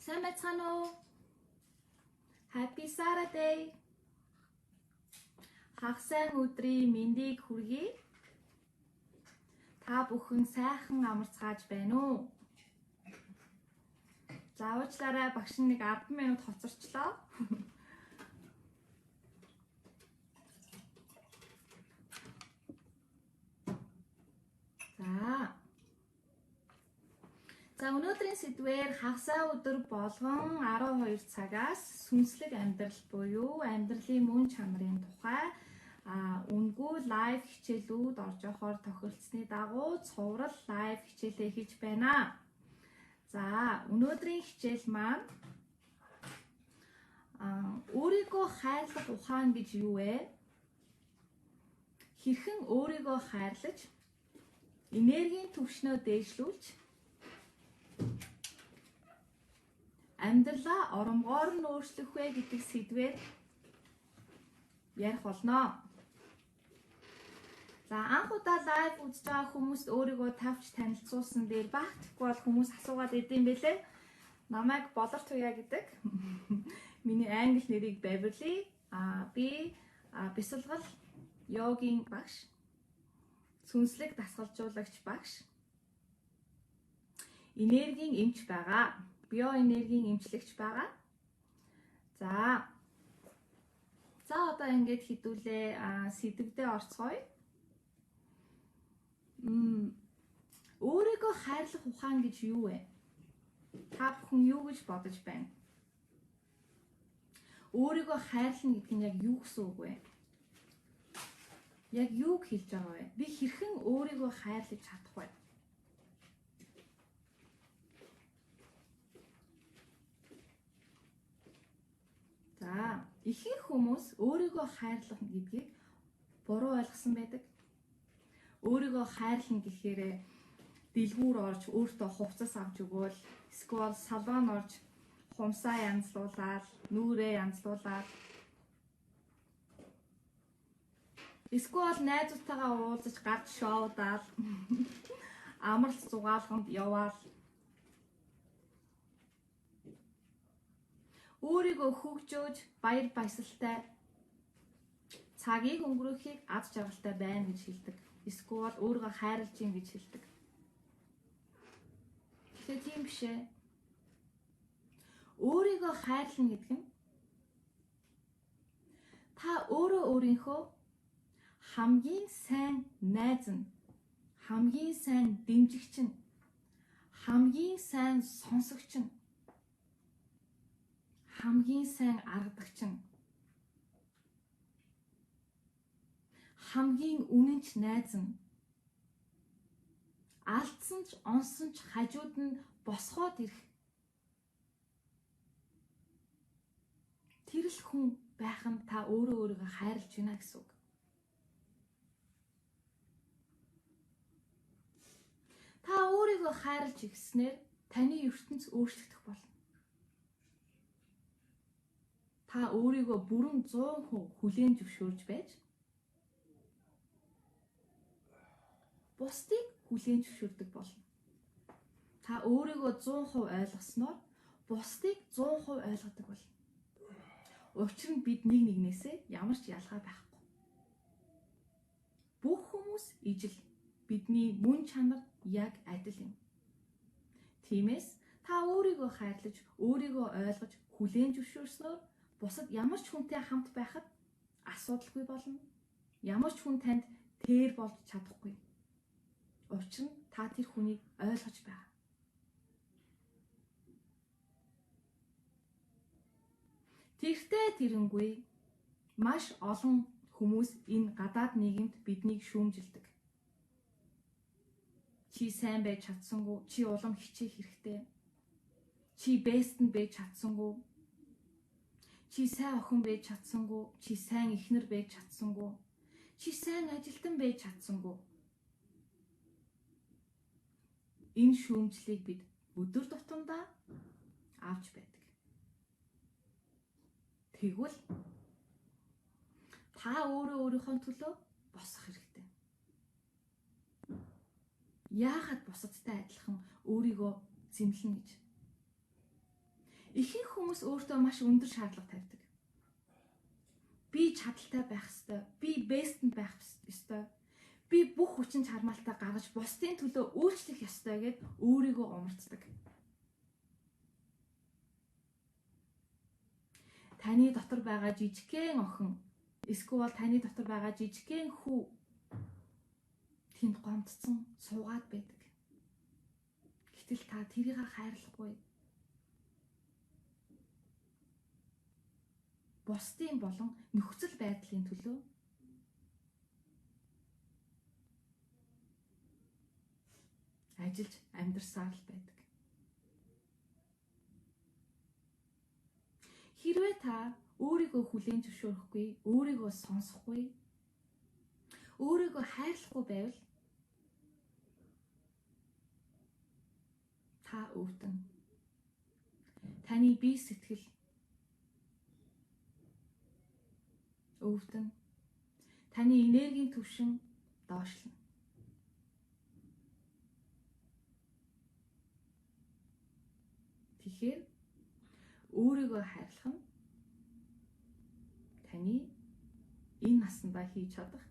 Сайн байцгаана уу? Happy Saturday. Хагас өдрийн мэндийг хүргэе. Та бүхэн сайхан амарцгааж байна уу? Заавчлаарай, багш нэг 10 минут хоцорчлоо. За өнөөдрийн сэдвээр хагас өдөр болгон 12 цагаас сүнслэг амьдрал буюу амьдралын мөн чанарын тухай үнгүй лайв хичээлүүд орж явахаар тохиролцсны дагуу цуврал лайв хичээлээ хийж байна. За өнөөдрийн хичээл маань өөрийгөө хайрлах ухаан гэж юу вэ? Хэрхэн өөрийгөө хайрлаж энергийн түвшнөө дээшлүүлж амьдралаа оромгоор нь өөрчлөх вэ гэдэг сэдвээр ярих болно. За анх удаа лайв үзэж байгаа хүмүүст өөрийгөө тавьж танилцуулсан дээр багтахгүй бол хүмүүс асуугаад идэм бэлээ. Намайг Болор Туяа гэдэг. Миний англи нэрийг Beverly. Би бясалгал йогийн багш. Сүнслэг дасгалжуулагч багш. Энергийн эмч байгаа. Биоэнергийн эмчлэгч байгаа. За одоо ингэж хэдүүлээ сэдвдээ орцгоё. Өөрийгөө хайрлах ухаан гэж юу вэ? Та бүхэн юу гэж бодож байна? Өөрийгөө хайрлах гэдэг нь яг юу гэсэн үг вэ? Яг юу хэлж байгаа вэ? Би хэрхэн өөрийгөө хайрлаж чадах вэ? За, ихэнх хүмүүс өөрийгөө хайрлах гэдгийг буруу ойлгосон байдаг. Өөрийгөө хайрлах гэхээр дэлгүүр орж өөртөө хувцас авч өгөөл, эсвэл салон орж хумсаа янзлуулаад, нүрээ янзлуулаад, эсвэл найзуудтайгаа уулзаж гарч шоудаал, амралт зугаалганд яваал, өөрийгөө хөгжөөж баяр баясгалтай цагийг өнгөрөөхийг аз жаргалтай байна гэж хэлдэг. Эсвэл өөрийгөө хайрлаж ин гэж хэлдэг. Тэгэхээр тийм биш ээ. Өөрийгөө хайрлах гэдэг нь та өөрөө өөрийнхөө хамгийн сайн найз нь, хамгийн сайн дэмжигч нь, хамгийн сайн сонсогч нь, хамгийн сайн аргадагч нь, хамгийн үнэнч найз нь, алдсан ч онсон ч хажууд нь босгоод ирэх тэр л хүн байх нь та өөрийгөө хайрлж байна гэсэн үг. Та өөрийгөө хайрлж ирснээр таны ертөнц өөрчлөгдөх болно. Та өөрийгөө бүрэн 100% хүлээн зөвшөөрж байж бусдыг хүлээн зөвшөөрдөг болно. Та өөрийгөө 100% ойлгосноор бусдыг 100% ойлгодог болно. Учир нь бид нэг нэгнээсээ ямар ч ялгаа байхгүй. Бүх хүмүүс ижил. Бидний мөн чанар яг адил юм. Тиймээс та өөрийгөө хайрлаж, өөрийгөө ойлгож, хүлээн зөвшөөрснөөр бусад ямар ч хүнтэй хамт байхад асуудалгүй болно. Ямар ч хүн танд тэр болж чадахгүй. Учир нь та тэр хүнийг ойлгож байгаа. Тэрхтээ тэрэнгүй маш олон хүмүүс энэ гадаад нийгэмд биднийг шүүмжилдэг. Чи сайн байж чадсангүй, чи улам хичээх хэрэгтэй. Чи бэстэнд байж чадсангүй. Чи сайн охин байж чадсангүй, чи сайн эхнэр байж чадсангүй. Чи сайн ажилтан байж чадсангүй. Энэ шүүмжлийг бид өдөр тутамдаа авч байдаг. Тэгвэл та өөрийнхөө төлөө босох хэрэгтэй. Яагаад бусадтай адилхан өөрийгөө зэмлэнэ гэж? Ихэнх хүмүүс өөртөө маш өндөр шаардлага тавьдаг. Би чадaltaй байх ёстой. Би бестэнд байх ёстой. Би бүх хүчин чармаалтаа гаргаж бусдын төлөө үйлчлэх ёстой гэд өөрийгөө умарцдаг. Таны дотор байгаа жижигхэн охин эсвэл таны дотор байгаа жижигхэн хүү тэнд гомдсон суугаад байдаг. Гэтэл та тэрийг хайрлахгүй. Бусдын болон нөхцөл байдлын төлөө ажиллаж амьдрсаар л байдаг. Хэрвээ та өөрийгөө хүлээн зөвшөөрөхгүй, өөрийгөө сонсохгүй, өөрийгөө хайрлахгүй байвал та өвдөн. Таны бие сэтгэл өвдөн. Таны энергийн түвшин доошлно. Тэгэхээр өөрийгөө хайрлах нь таны энэ насндаа хийж чадах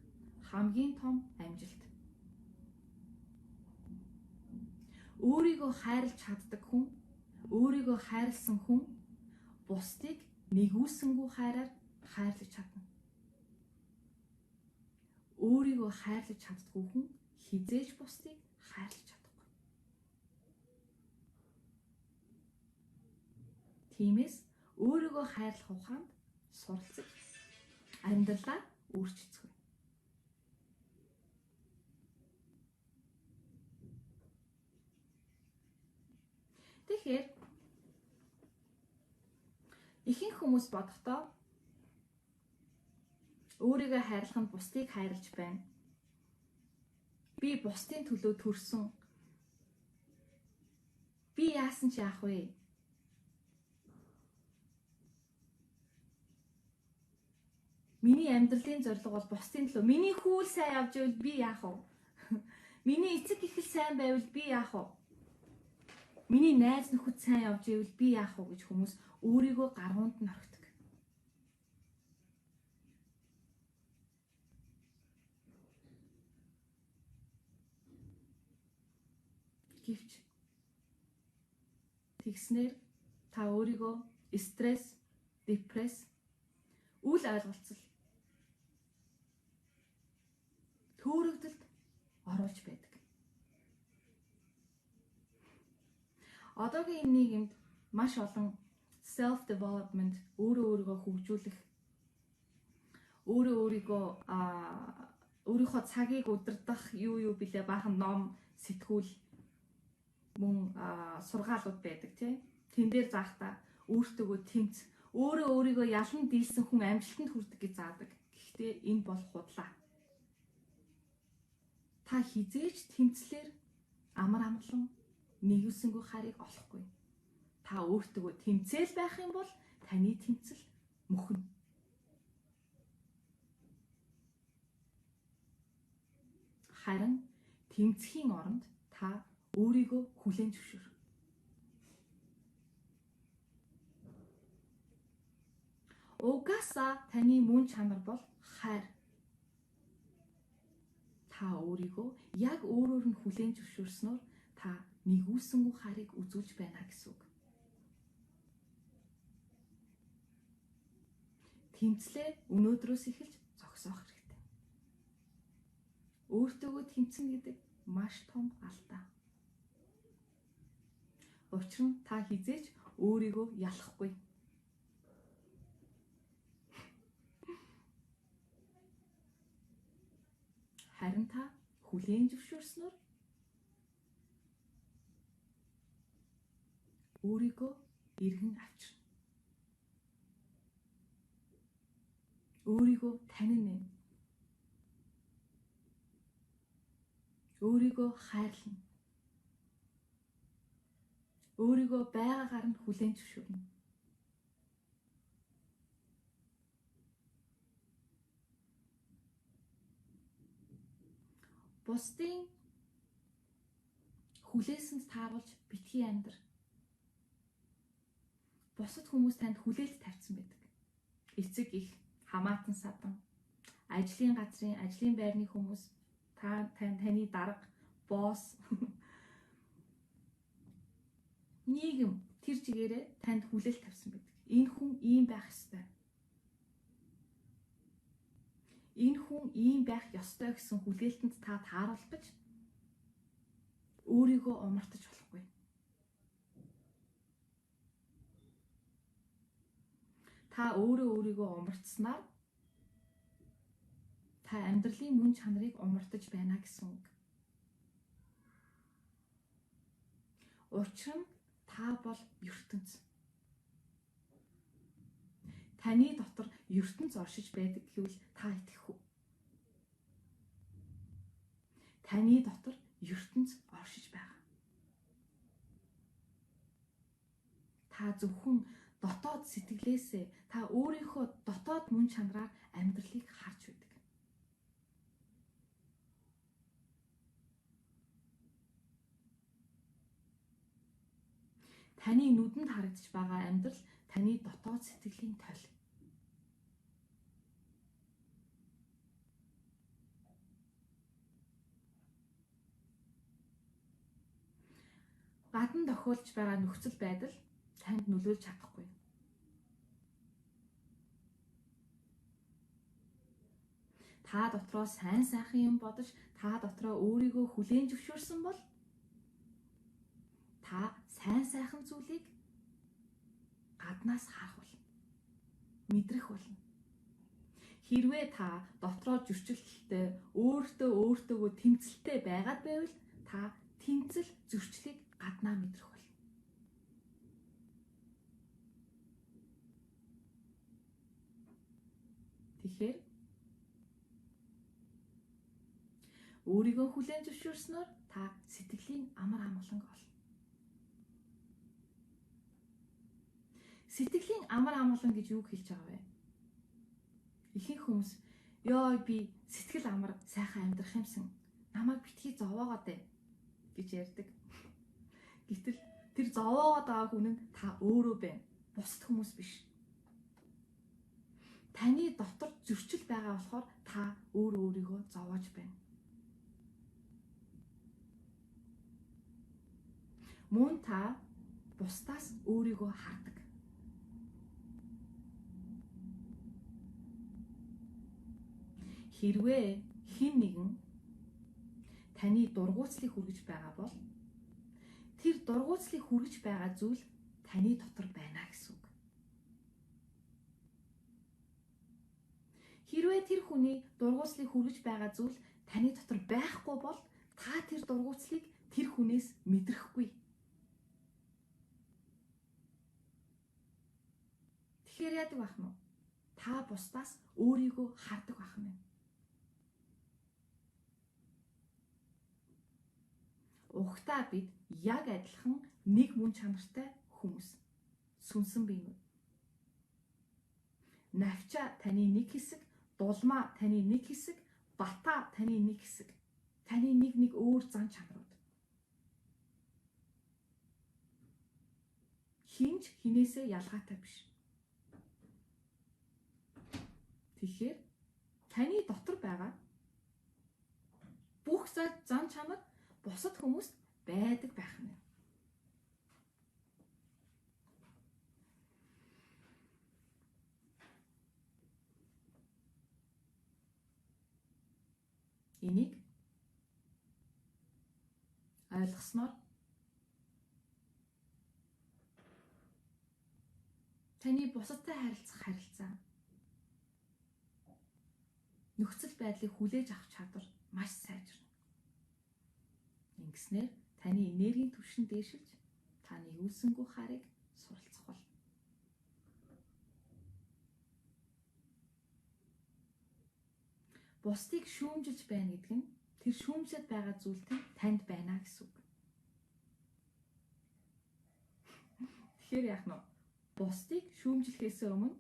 хамгийн том амжилт. Өөрийгөө хайрлаж чаддаг хүн, өөрийгөө хайрлсан хүн бусдыг нэгүүлсэнгүй хайраар хайрлаж чадна. Өөрийгөө хайрлаж чаддаггүй хүн хизээж бусдыг хайрлаж чадахгүй. Тиймээс өөрийгөө хайрлах ухаанд суралцаж амьдралаа өөрчилцгөө. Тэгэхээр ихэнх хүмүүс бодохдоо өөрийгөө хайрлах нь бусдыг хайрлаж байна. Би бусдын төлөө төрсөн. Би яасан ч яах вэ? Миний амьдралын зорилго бол бусдын төлөө. Миний хүүл сайн явж байвал би яах вэ? Миний эцэг эхэл сайн байвал би яах вэ? Миний найз нөхөд сайн явж байвал би яах вэ гэж хүмүүс өөрийгөө гаргуунд нь орхидог. Гэвч тэгснээр та өөрийгөө стресс, депресс, үл ойлголцол, төөрөгдөлд оруулж байдаг. Одоогийн нийгэмд маш олон self development, өөрийгөө хөгжүүлэх, өөрийнхөө цагийг удирдах юу билээ баахан ном, сэтгүүл, мөн сургаалууд байдаг тийм. Тэн дээр заахта өөртөөгөө тэмц, өөрийгөө ялан дийлсэн хүн амжилтанд хүрдэг гэж заадаг. Гэхдээ энэ бол худлаа. Та хизээж тэмцлэр амар амгалан нэгүүлсэнгүй хайрыг олохгүй. Та өөртөөгөө тэмцэл байх юм бол таны тэмцэл мөхнө. Харин тэмцхийн оронд та өөрийгөө хүлээн зөвшөөр. Угаасаа таны мөн чанар бол хайр. Та өөрийгөө яг өөрөөр нь хүлээн зөвшөөрснөөр та нэгүүлсэнгүй хайрыг үзүүлж байна гэсэн үг. Тэмцлээ өнөөдрөөс эхэлж зогсоох хэрэгтэй. Өөртөөгөө тэмцэн гэдэг маш том алдаа. Учир нь та хизээж өөрийгөө ялахгүй. Харин та хүлээн зөвшөөрснөөр өөрийгөө эргэн авчирна. Өөрийгөө танина. Өөрийгөө хайрлана. Өөрийгөө байгаагаар нь хүлээн зөвшөөрнө. Бусдын хүлээсэнд тааруулж битгий амьдр. бусад хүмүүс танд хүлээлт тавьсан байдаг. Эцэг их, хамаатан садан, ажлын газрын, ажлын байрны хүмүүс, таны дарга, босс, нийгэм тэр чигээрээ танд хүлээлт тавьсан байдаг. Энэ хүн ийм байх ёстой. Энэ хүн ийм байх ёстой гэсэн хүлээлтэнд та тааруулах гэж өөрийгөө омартаж болохгүй. Та өөрийгөө омартснаар та амьдралын мөн чанарыг омартаж байна гэсэн үг. Учир нь та бол ертөнц. Таны дотор ертөнц оршиж байдаг гэвэл та итгэх үү? Таны дотор ертөнц оршиж байгаа. Та зөвхөн дотоод сэтгэлээсээ та өөрийнхөө дотоод мөн чанараар амьдралыг харж байдаг. Таны нүдэнд харагдаж байгаа амьдрал таны дотоод сэтгэлийн тойл. Гадна тохиолж байгаа нөхцөл байдал танд нөлөөлж чадахгүй. Та дотроо сайн сайхан юм бодож, та дотроо өөрийгөө хүлээн зөвшөөрсөн бол та сайн сайхан зүйлийг гаднаас харах болно. Мэдрэх болно. Хэрвээ та дотроо зөрчилттэй, өөртөөгөө тэмцэлтэй байгаад байвал та тэмцэл, зөрчлийг гаднаа мэдрэх болно. Тэгэхээр өөрийгөө хүлээн зөвшөөрснөөр та сэтгэлийн амар амгаланг болно. Сэтгэлийн амар амгалан гэж юу хэлж байгаа вэ? Ихэнх хүмүүс ёо би сэтгэл амар сайхан амьдрах юмсан. Намайг битгий зовоогоод ээ гэж ярьдаг. Гэтэл тэр зовоогоод байгаа хүн нь та өөрөө байна. Бусад хүмүүс биш. Таны дотор зөрчил байгаа болохоор та өөрийгөө зовоож байна. Мөн та бусдаас өөрийгөө хардаг. Хэрвээ хэн нэгэн таны дургуутслыг хүргэж байгаа бол тэр дургуутслыг хүргэж байгаа зүйл таны дотор байна гэсэн үг. Хэрвээ тэр хүний дургуутслыг хүргэж байгаа зүйл таны дотор байхгүй бол та тэр дургуутслыг тэр хүнээс мэдрэхгүй. Тэгэхээр яадаг байх нь вэ? Та бусдаас өөрийгөө хардаг байх нь. Угтаа бид яг адилхан нэг мөн чанартай хүмүүс. Сүнсэн биенүүд. Навча таны нэг хэсэг, дулмаа таны нэг хэсэг, бата таны нэг хэсэг. Таны нэг өөр зан чанарууд. Хинч хинээсээ ялгаатай биш. Тэгэхээр таны дотор байгаа бүх зан чанар бусад хүмүүст байдаг байх нь. Энийг ойлгосноор таны бусадтай харилцах харилцаа, нөхцөл байдлыг хүлээж авах чадвар маш сайжирна. Ингэснээр таны энергийн түвшин дээшилж та нэгүүлсэнгүй харыг суралцах болно. Бусдыг шүүмжилж байна гэдэг нь тэр шүүмжлээд байгаа зүйлтэй танд байна гэсэн үг. Тэгэхээр яах нь вэ? Бусдыг шүүмжлэхээс өмнө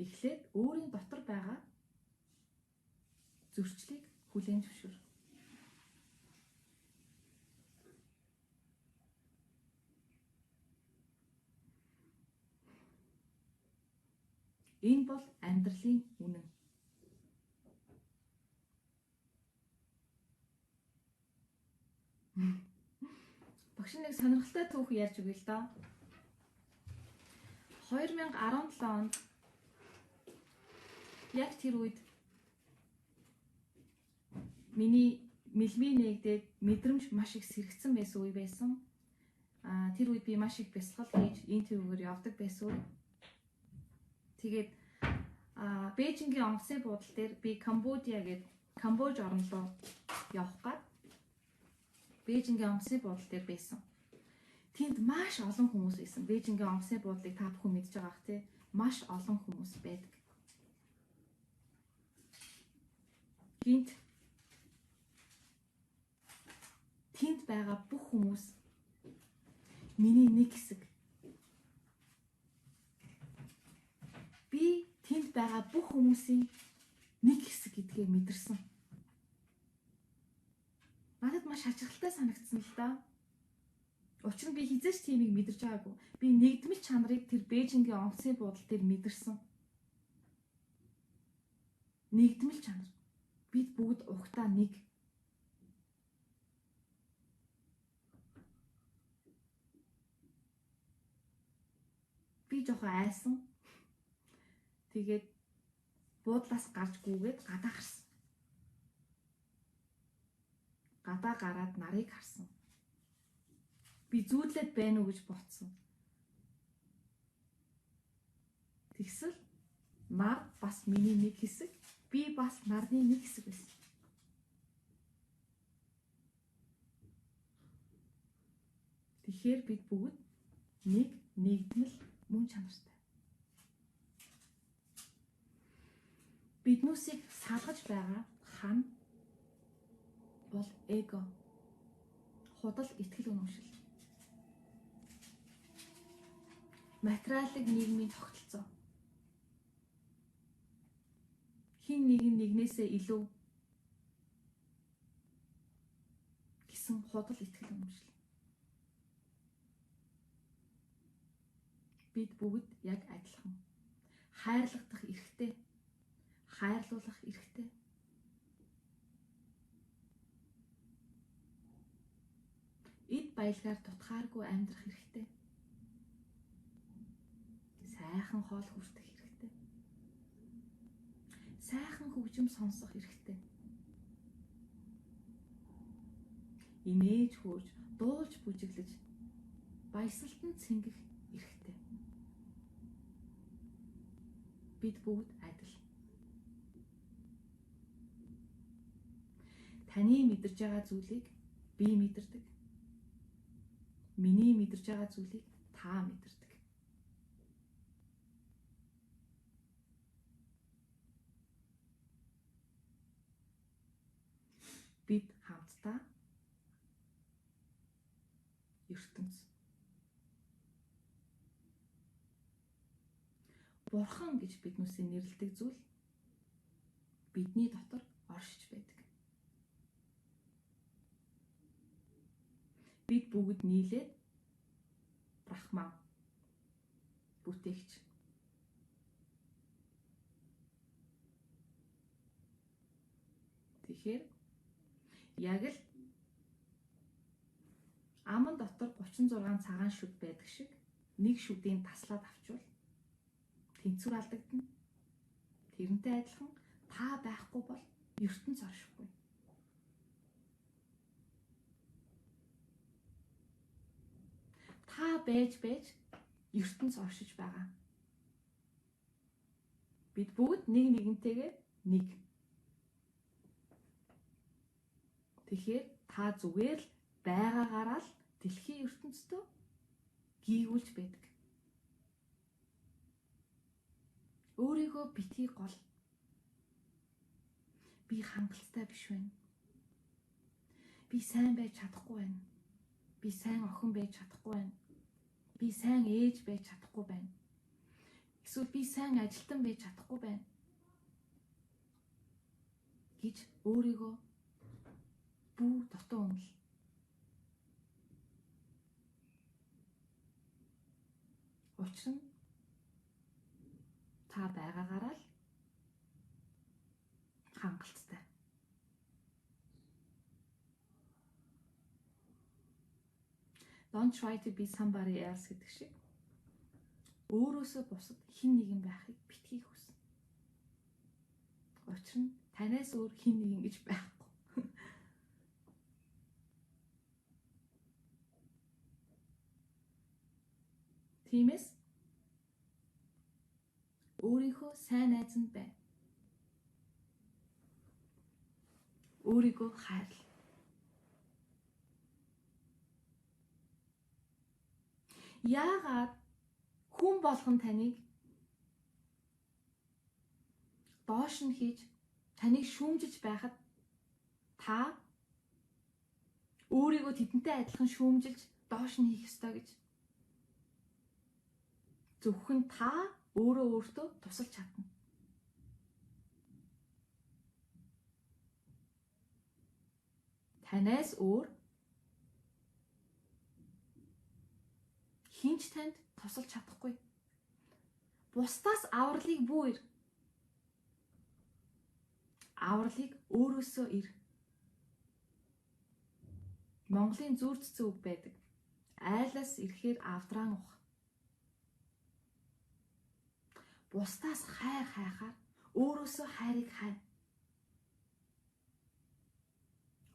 эхлээд өөрийн дотор байгаа зөрчлийг хүлээн зөвшөөр. Энэ бол амьдралын үнэн. Багш нэг сонирхолтой түүх ярьж өгье л доо. 2017 онд яг тэр үед миний мэлми нэгдээд мэдрэмж маш их сэрэгцэн байсан үе байсан. Тэр үед би маш их бясалгал хийж энэ төвөөр явдаг байсан үе. Тэгээд Бээжингийн онгоцны буудлын дээр би Камбож орн руу явах гээд Бээжингийн онгоцны буудлын дээр байсан. Тэнд маш олон хүмүүс байсан. Бээжингийн онгоцны буудлыг та бүхэн мэдж байгаах тий. Маш олон хүмүүс байдаг. Тэнд байгаа бүх хүмүүс миний нэг хэсэг. Би тэнд байгаа бүх хүмүүсийн нэг хэсэг гэдгээ мэдэрсэн. Надад маш хачирхалтай санагдсан л да. Учир нь би хизээч тиймийг мэдэрч байгаагүй. Би нэгдмэл чанарыг тэр Бээжингийн онгоцны буудлын дээр мэдэрсэн. Нэгдмэл чанар. Бид бүгд ухтаа нэг. Би жоохон айсан. Тэгээд буудлаас гарч гүгээд гадаа гарсан. Гадаа гараад нарыг харсан. Би зүүдлээд байна уу гэж бодсон. Тэгсэл нар бас миний нэг хэсэг, би бас нарны нэг хэсэг байсан. Тэгэхээр бид бүгд нэгдмэл мөн чанартай. Биднүүсийг салгаж байгаа хан бол эго. Худал итгэл үнэмшил. Материалын нийгмийн тогтолцоо. Хин нэг нь нэгнээсээ илүү гэсэн худал итгэл үнэмшил. Бид бүгд яг адилхан. Хайрлагдах эрхтэй. Хайрлуулах эрхтэй. Эд баялгаар тутахааргүй амьдрах эрхтэй. Сайхан хоол хүртэх эрхтэй. Сайхан хөгжим сонсох эрхтэй. Инээж хөөж, дуулж бүжиглэж, баясгалтанд сэнгэх эрхтэй. Бид бүгд адил. Таны мэдэрж байгаа зүйлийг би мэдэрдэг. Миний мэдэрж байгаа зүйлийг та мэдэрдэг. Бид хамтдаа ертөнц. Бурхан гэж биднүүсээ нэрлэдэг зүйл бидний дотор оршиж байдаг. Бид бүгд нийлээд Брахман бүтээгч. Тэгэхээр яг л аман дотор 36 цагаан шүд байдаг шиг нэг шүдийн таслаад авчвал тэнцвэр алдагдана. Тэрнтэй адилхан та байхгүй бол ертөнц оршихгүй. Та байж ертөнц оршиж байгаа. Бид бүгд нэгнтэйгээ нэг. Тэгэхээр та зүгээр л байгаагаараа л дэлхийн ертөнцийн гүйгүүлж байдаг. Өөрийгөө битгий гол. Би хангалттай биш байна. Би сайн байж чадахгүй байна. Би сайн охин байж чадахгүй байна. Би сайн ээж байж чадахгүй байна. Эсвэл би сайн ажилтан байж чадахгүй байна гэж өөрийгөө бүү дотоо үнэл. Учир нь та та байгаагаараа л хангалттай. Don't try to be somebody else гэдэг шиг өөрөөсөө бусад хэн нэгэн байхыг битгий хүснэ. Учир нь танаас өөр хэн нэгэн гэж байхгүй. Тиймээс өөрийнхөө сайн найзанд бай. Өөрийгөө хайр. Яагаад хүн болгон таныг доош нь хийж таныг шүүмжилж байхад та өөрийгөө тэдэнтэй адилхан шүүмжилж доош нь хийх ёстой гэж зөвхөн та өөрөө өөртөө тусалж чадна. Танаас өөр хинч танд тусалж чадахгүй. Бусдаас авралыг бүү ир. Авралыг өөрөөсөө ир. Монголын зүр цэцэн үг байдаг. Айлаас ирэхээр авдран ух. Бусдаас хайр хайхаар өөрөөсөө хайрыг хай.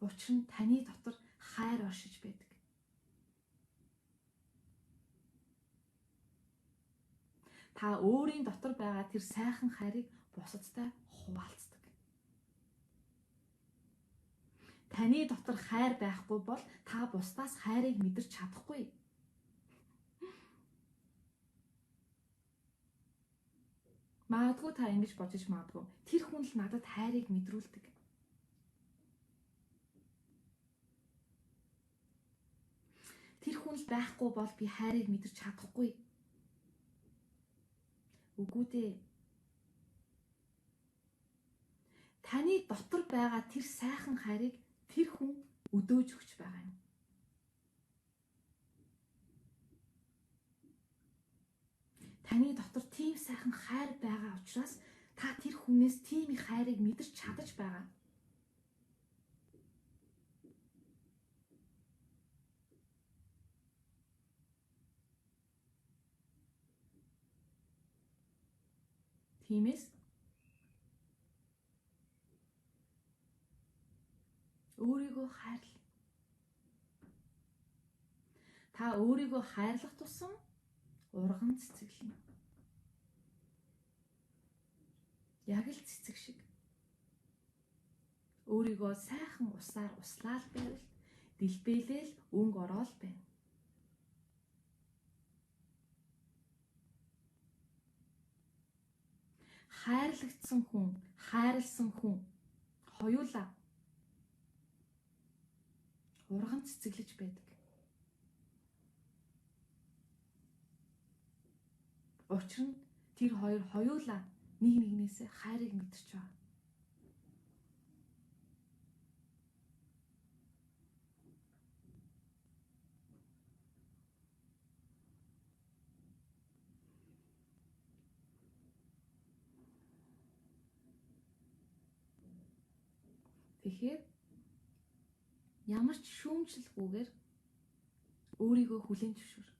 Учир нь таны дотор хайр оршиж байдаг. Та өөрийн дотор байгаа тэр сайхан хайрыг бусадтай хуваалцдаг. Таны дотор хайр байхгүй бол та бусдаас хайрыг мэдэрч чадахгүй. Магадгүй та ингэж бодож магадгүй. Тэр хүн л надад хайрыг мэдрүүлдэг. Тэр хүн л байхгүй бол би хайрыг мэдэрч чадахгүй. Үгүй дээ. Таны дотор байгаа тэр сайхан хайрыг тэр хүн өдөөж өгч байгаа юм. Таны дотор тийм сайхан хайр байгаа учраас та тэр хүнээс тийм их хайрыг мэдэрч чадаж байгаа. Тиймээс өөрийгөө хайрлаа. Та өөрийгөө хайрлах тусам урган цэцэглэнэ. Яг л цэцэг шиг. Өөрийгөө сайхан усаар услаал байвал дэлбэлээл өнгө ороод байна. Хайрлагдсан хүн, хайрлсан хүн хоёулаа урган цэцэглэж байдаг. Учир нь тэр хоёр хоёулаа нэг нэгнээсээ хайрыг мэдэрч байгаа. Тэгэхээр ямар ч шүүмжлэлгүйгээр өөрийгөө хүлээн зөвшөөр.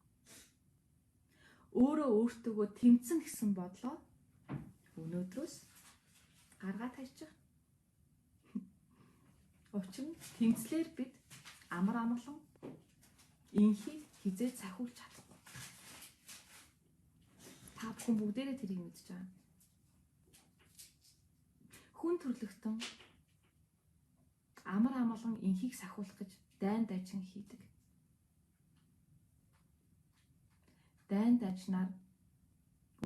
Өөрөө өөртөөгөө тэмцэн гэсэн бодлоо өнөөдрөөс гаргаад тавьчих. Учир нь тэмцлэр бид амар амгалан инхийг хизээ цахиулж чадахгүй. Та бүхэн бүгдээрээ тэрийг мэдж байгаа. Хүн төрлөختөн амар амгалан инхийг сахиулах гэж дайн дажин хийдэг. Дайн дажнаар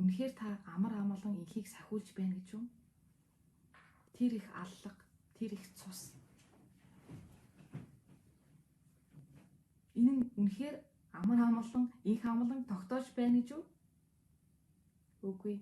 үнэхээр та амар амгалан инхийг сахиулж байна гэж юм. Тэр их аллах, тэр их цус. Энэ нь үнэхээр амар амгалан инх амгалан тогтоож байна гэж юу? Үгүй.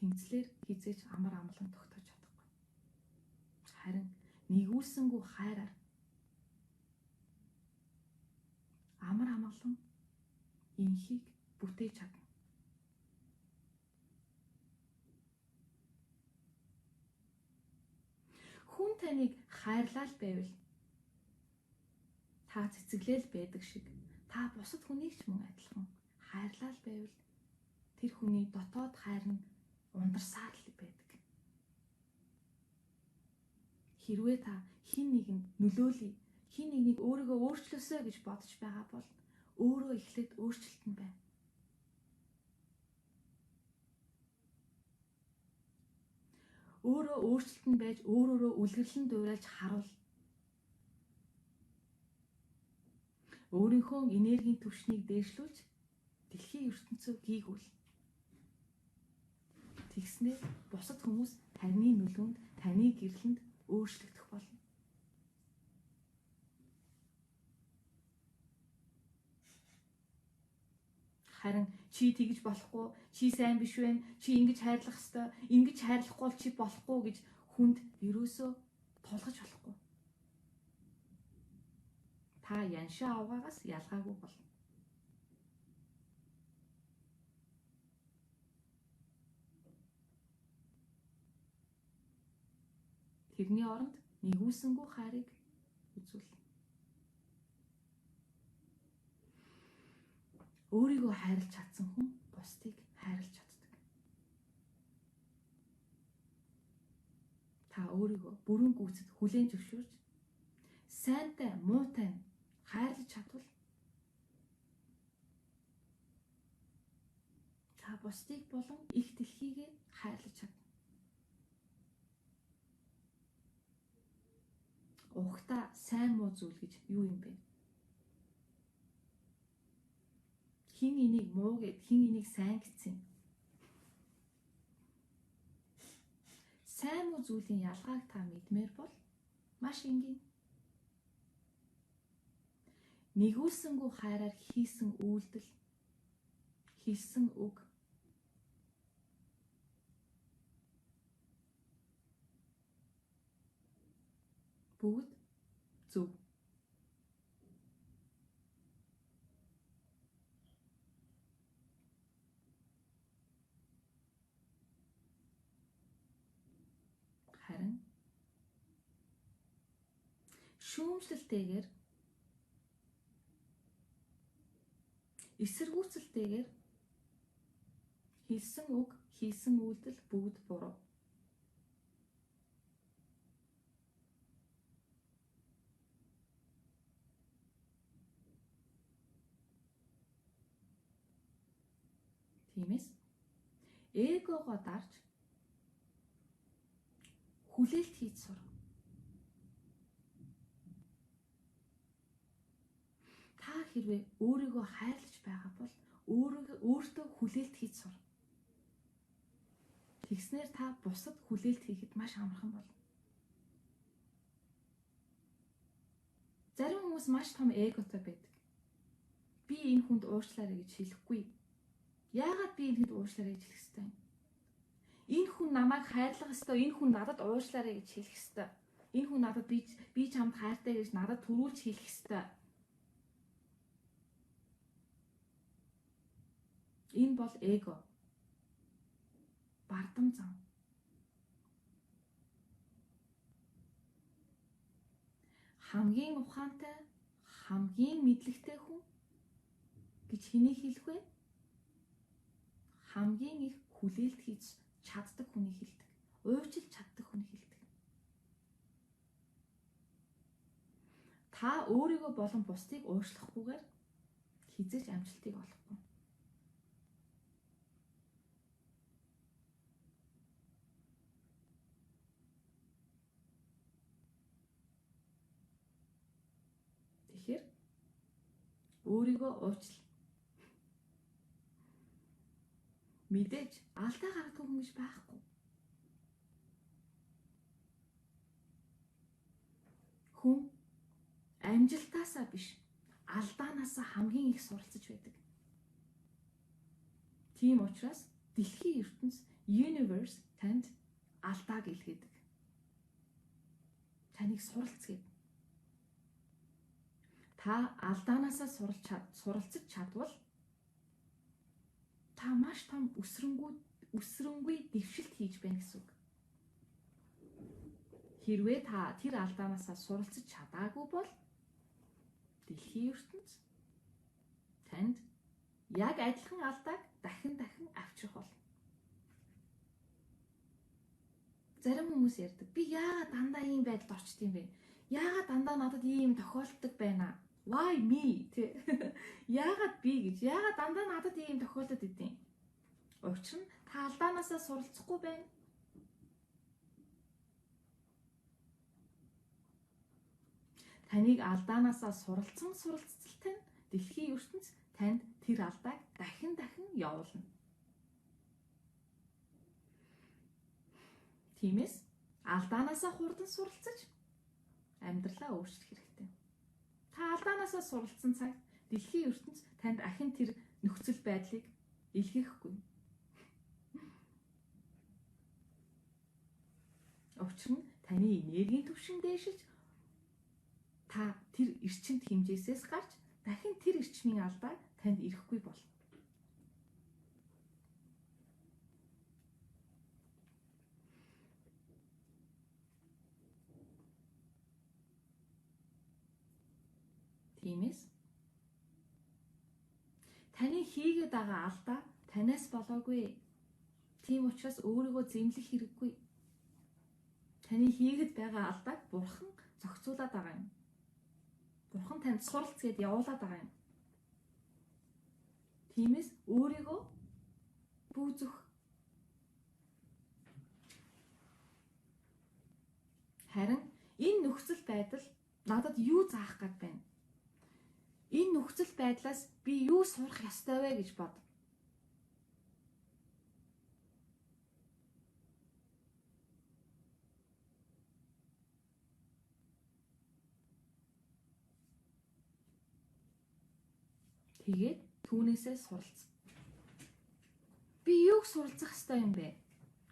тэнцлэр хизээч амар амгалан тогтоож чадахгүй. Харин нэгүүлсэнгүй хайраар амар амгалан энхийг бүтээж чадна. Хүн таныг хайрлал байвал та цэцэглэл байдаг шиг та бусад хүнийг ч мөн адилхан хайрлал байвал тэр хүний дотоод хайр нь ундарсаар л байдаг. Хэрвээ та хин нэгэнд нөлөөлөе, хин нэгнийг өөрийгөө өөрчлөөсэй гэж бодож байгаа бол өөрөө эхлээд өөрчлөлт нь байна. Өөрөө өөрчлөлт нь байж өөрөөрөө үлгэрлэн дуурайлж харуул. Өөрийнхөө энергийн түвшнийг дээшлүүлж дэлхийн ертөнцөө гийгүүл. Тэгснээр бусад хүмүүс таны нөлөөнд, таны гэрлэнд өөрчлөгдөх болно. Харин чи тэгж болохгүй, чи сайн биш вэ, чи ингэж хайрлах ёстой, ингэж хайрлахгүй бол чи болохгүй гэж хүнд ерөөсөө тулгаж болохгүй. Та яншаа авгаагаас ялгаагүй болно. Тэрний оронд нэгүүлсэнгүй хайрыг үзүүл. Өөрийгөө хайрлаж чадсан хүн бусдыг хайрлаж чаддаг. Та өөрийгөө бүрэн гүйцэд хүлээн зөвшөөрч сайнтай, муутай хайрлаж чадвал та бусдыг болон их дэлхийгээ хайрлаж чадна. Ухта сайн муу зүйл гэж юу юм бэ? Хин энийг муу гэд, хин энийг сайн гэсэн. Сайн муу зүйлийн ялгааг та мэдмээр бол маш энгийн. Нэгүүлсэнгүй хайраар хийсэн үйлдэл, хэлсэн үг бүгд зөв. Харин шүүмжлэлтэйгээр, эсэргүүцэлтэйгээр хэлсэн үг, хийсэн үйлдэл бүгд буруу. Тиймээс эгогоо дарж хүлээлт хийж сур. Та хэрвээ өөрийгөө хайрлаж байгаа бол өөртөө хүлээлт хийж сур. Тэгснээр та бусад хүлээлт хийхэд маш амархан болно. Зарим хүмүүс маш том эготой байдаг. Би энэ хүнд уучлаарай гэж хэлэхгүй. Яагаад би энэ хүнд уучлаарай гэж хэлэх ёстой юм? Энэ хүн намайг хайрлах ёстой, энэ хүн надад уучлаарай гэж хэлэх ёстой. Энэ хүн надад би чамд хайртай гэж надад төрүүлж хэлэх ёстой. Энэ бол эго. Бардам зам. Хамгийн ухаантай, хамгийн мэдлэгтэй хүн гэж хэнийг хэлэх вэ? Хамгийн их хүлээлт хийж чаддаг хүнийг хэлдэг. Уйчилж чаддаг хүнийг хэлдэг. Та өөрийгөө болон бусдыг уушлахгүйгээр хизээж амжилтыг олохгүй. Тэгэхээр өөрийгөө уучил. Мэдээж алдаа гаргадаг хүн гэж байхгүй. Хүн амжилтаасаа биш, алдаанаасаа хамгийн их суралцж байдаг. Тийм учраас дэлхийн ертөнц universe танд алдааг илгээдэг. Таныг суралцгээд. Та алдаанаасаа суралцж чадвал та маш том өсрөнгүй дэвшилт хийж байна гэсэн үг. Хэрвээ та тэр алдаанаасаа суралцж чадаагүй бол дэлхийн ертөнц танд яг адилхан алдааг дахин авчрах болно. Зарим хүмүүс ярьдаг. Би яагаад дандаа ийм байдалд орчдөг юм бэ? Яагаад дандаа надад ийм тохиолддог байна? Why me? Яагаад би гэж? Яагаад дандаа надад ийм тохиолдод идэв? Учир нь та алдаанаасаа суралцахгүй байна. Таныг алдаанаасаа суралцалтай нь дэлхийн ертөнц танд тэр алдааг дахин явуулна. Тиймээс алдаанаасаа хурдан суралцаж амьдралаа өөрчлөх хэрэгтэй. Та алдаанаасаа суралцсан цаг дэлхийн ертөнц танд ахин тэр нөхцөл байдлыг илгээхгүй. Учир нь таны энергийн түвшин дээшилж та тэр эрчимт хэмжээсээс гарч дахин тэр эрчмийн алдаа танд ирэхгүй болно. Тиймээс таны хийгээд байгаа алдаа танаас болоогүй. Тийм учраас өөрийгөө зэмлэх хэрэггүй. Таны хийгээд байгаа алдааг бурхан зохицуулаад байгаа юм. Бурхан танд суралцгээд явуулаад байгаа юм. Тиймээс өөрийгөө бүзөх. Харин энэ нөхцөл байдал надад юу заах гээд байна? Энэ нөхцөл байдлаас би юу сурах ёстой вэ гэж бод. Тэгээд түүнээсээ суралц. Би юуг суралцах ёстой юм бэ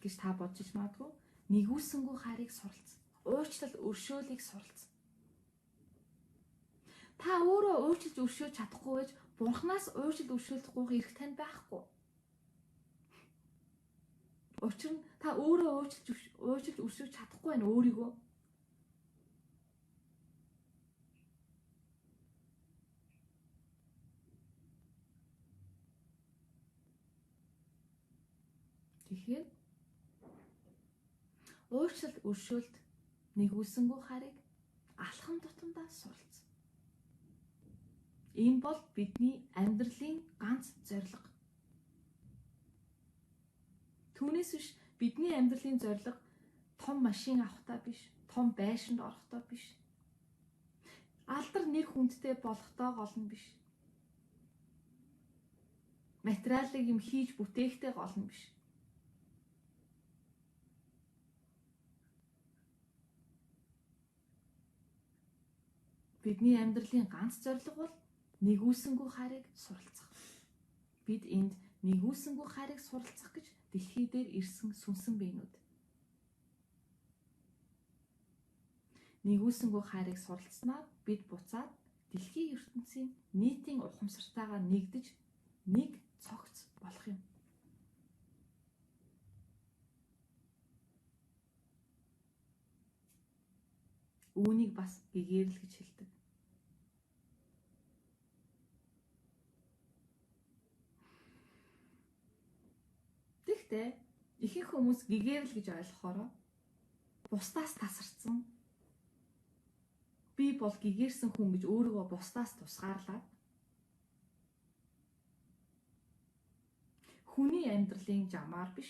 гэж та бодож магадгүй. Нэгүсэнгүү хайрыг суралц. Уучлал өршөөлийг суралц. Та өөрөө уучлж өршөөж чадахгүй байж Бурханаас уучлал өршөөлөхгүй хэрэг тань байхгүй. Учир нь та өөрөө уучлж өршөөж чадахгүй байна өөрийгөө. Тэгэхээр уучлал өршөөлт нэгүсэнгүү харыг алхам тутамдаа суралц. Энэ бол бидний амьдралын ганц зорилго. Түүнээс биш бидний амьдралын зорилго том машин авахтаа биш, том байшинд орохдоо биш. Алдар нэр хүндтэй болохдоо гол нь биш. Материалыг юм хийж бүтээхтэй гол нь биш. Бидний амьдралын ганц зорилго бол нэгүсэнгүү хайрыг суралцах. Бид энд нэгүсэнгүү хайрыг суралцах гэж дэлхий дээр ирсэн сүнсэн биенүүд. Нэгүсэнгүү хайрыг суралцснаар бид буцаад дэлхийн ертөнцийн нийтийн ухамсартайгаар нэгдэж нэг цогц болох юм. Үүнийг бас гэгэрэл гэж хэлдэг. Гэхдээ ихэнх хүмүүс гэгэрэл гэж ойлгохоор бусдаас тасарсан. Би бол гэгэрсэн хүн гэж өөрийгөө бусдаас тусгаарлаад хүний амьдралын жамаар биш.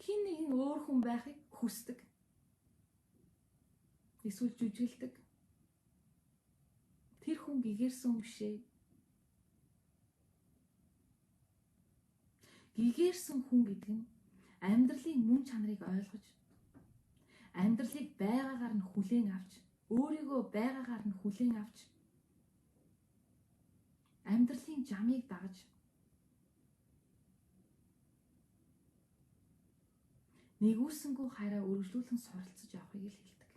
Хин нэгэн өөр хүн байхыг хүсдэг. Эсвэл жүжиглдэг. Тэр хүн гэгэрсэн хүн бишээ. Гэгэрсэн хүн гэдэг нь амьдралын мөн чанарыг ойлгож, амьдралыг байгаагаар нь хүлээн авч, өөрийгөө байгаагаар нь хүлээн авч, амьдралын жамыг дагаж, нэгүүлсэнгүй хараа үргэлжлүүлэн суралцж явахыг л хэлдэг.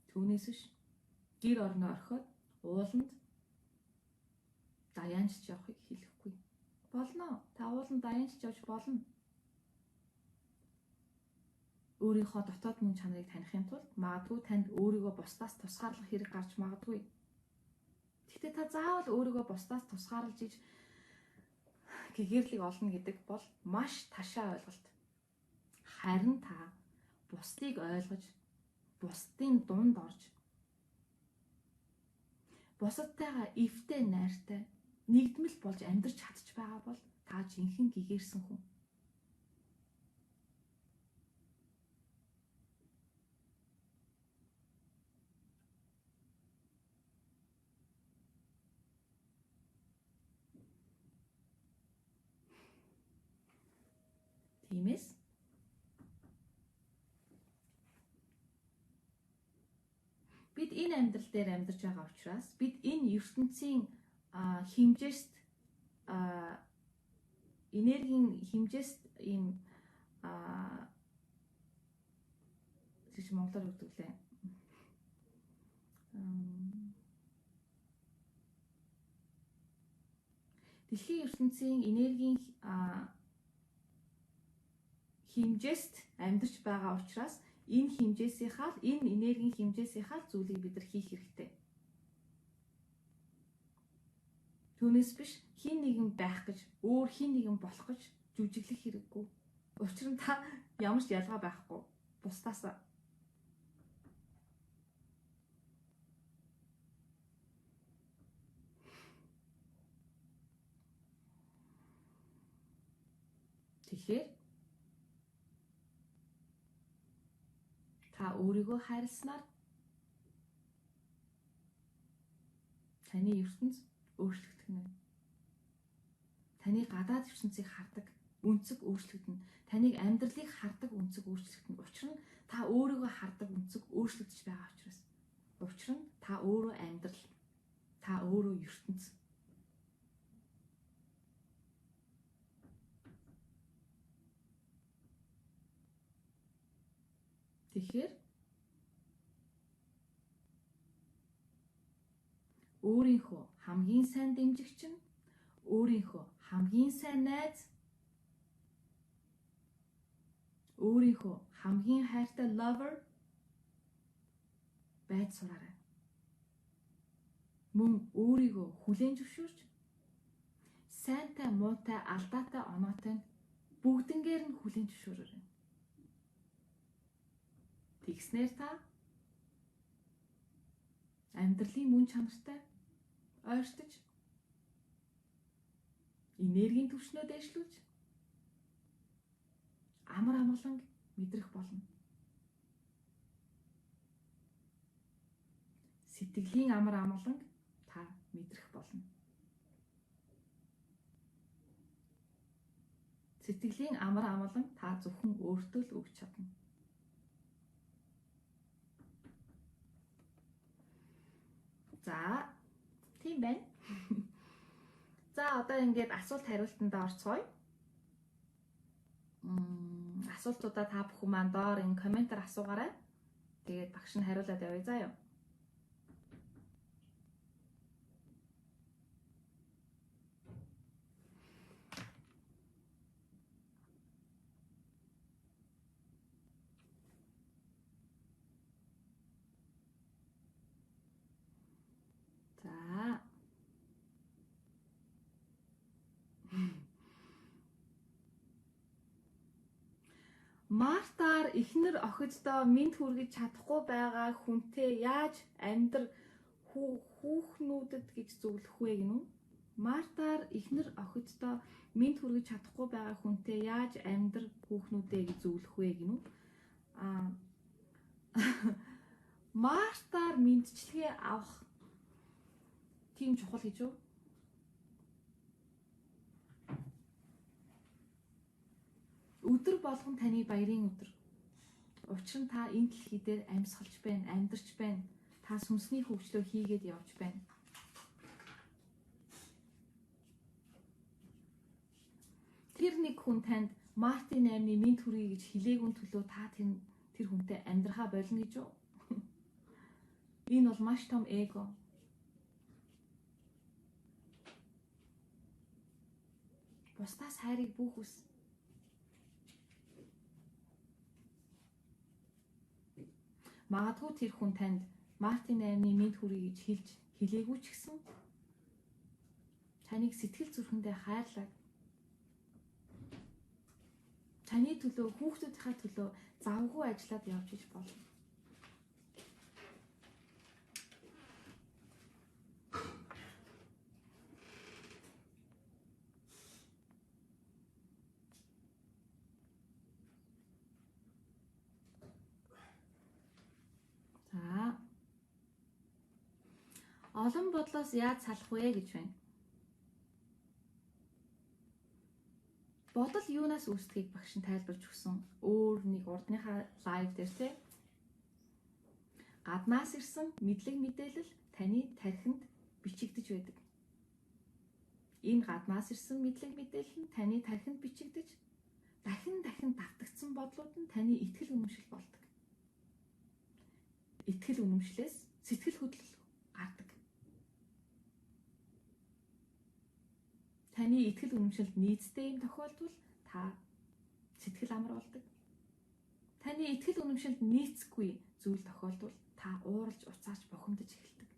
Түүнээс биш гэр орноо орхиод ууланд даяанч явахыг хэлэхгүй. Болно. Та ууланд даяанч явж болно. Өөрийнхөө дотоод мөн чанарыг таних юм тулд магадгүй танд өөрийгөө бусдаас тусгаарлах хэрэг гарч магадгүй. Гэхдээ та заавал өөрийгөө бусдаас тусгаарлаж иж гэгэрлийг олно гэдэг бол маш ташаа ойлголт. Харин та бусдыг ойлгож, бусдын дунд орж, бусадтайгаа эвтэй найртай нэгдмэл болж амьдарч чадчих байгаа бол та жинхэнэ гэгэрсэн хүн. Тиймээс бид энэ амьдрал дээр амьдарч байгаа учраас бид энэ ертөнцийн хэмжээст энергийн хэмжээст ийм гэж монголоор өгдөг лээ. Дэлхийн ертөнцийн энергийн хэмжээст амьдарч байгаа учраас энэ хэмжээсийнхаа энэ энергийн хэмжээсийнхаа зүйлийг бид нар хийх хэрэгтэй. Түүнээс биш хин нэгэн байх гэж, өөр хин нэгэн болох гэж жүжиглэх хэрэггүй. Учир нь та ямар ч ялгаа байхгүй. Бусдаасаа. Тэгэхээр та өөрийгөө хайрласнаар таны ертөнц өөрчлөгдөх нь. Таны гадаад ертөнцийг хардаг үнцэг өөрчлөгдөнө. Таныг амьдралыг хардаг үнцэг өөрчлөгдөнө. Учир нь та өөрийгөө хардаг үнцэг өөрчлөгдөж байгаа учраас. Учир нь та өөрөө амьдрал, та өөрөө ертөнц. Тэгэхээр өөрийнхөө хамгийн сайн дэмжигч нь, өөрийнхөө хамгийн сайн найз, өөрийнхөө хамгийн хайртай lover байж сураарай. Мөн өөрийгөө хүлээн зөвшөөрч, сайнтай, муутай, алдаатай, оноотой бүгднгээр нь хүлээн зөвшөөрөөрэй. Тэгснээр та амьдралын мөн чанартай ойртож, энергийн түвшнөө дээшлүүлж, амар амгалан мэдрэх болно. Сэтгэлийн амар амгалан та мэдрэх болно. Сэтгэлийн амар амгалан та зөвхөн өөртөө л өгч чадна. За, тийм байна. За, одоо ингээд асуулт хариултанд орцгоё. Асуултуудаа та бүхэн маань доор энэ комментээр асуугаарай. Тэгээд багш нь хариулаад явъя заа юу. За. Мартаар эхнэр охиддоо мэд хүргэж чадахгүй байгаа хүнтэй яаж амьдр хүүхнүүдэд гэж зөвлөх вэ гинү? Мартаар эхнэр охиддоо мэд хүргэж чадахгүй байгаа хүнтэй яаж амьдр хүүхнүүдээ гэж зөвлөх вэ гинү? Мартаар мэдчилгээ авах тийм чухал гэж юу? Өдөр болгон таны баярын өдөр. Учир нь та энэ дэлхий дээр амьсгалж байна, амьдарч байна. Та сүнсний хөгжлөө хийгээд явж байна. Тэр нэг хүн танд Мартин 8-ны минь төрье гэж хэлээгүй төлөө та тэр хүнтэй амьдрахаа болно гэж юу? Энэ бол маш том эго. Бусдаас хайрыг бүөх үс. Магадгүй тэр хүн танд Мартин 8-ны минь төрье гэж хэлээгүй ч гэсэн таныг сэтгэл зүрхэндээ хайрлаг. Таны төлөө, хүүхдүүдийнхээ төлөө завгүй ажиллаад явж иж болно. За. Олон бодлоос яаж салах вэ гэж байна. Бодол юунаас үүсдгийг багш нь тайлбарж өгсөн. Өөр нэг урдныхаа лайв дээр те. Гаднаас ирсэн мэдлэг мэдээлэл таны тархинд бичигдэж байдаг. Энэ гаднаас ирсэн мэдлэг мэдээлэл нь таны тархинд бичигдэж дахин давтагдсан бодлууд нь таны итгэл үнэмшил болдог. Итгэл үнэмшлээс сэтгэл хөдлөл гардаг. Таны итгэл үнэмшилд нийцтэй юм тохиолдвол та сэтгэл амар болдог. Таны итгэл үнэмшилд нийцгүй зүйл тохиолдвол та ууралж уцаарч бухимдаж эхэлдэг.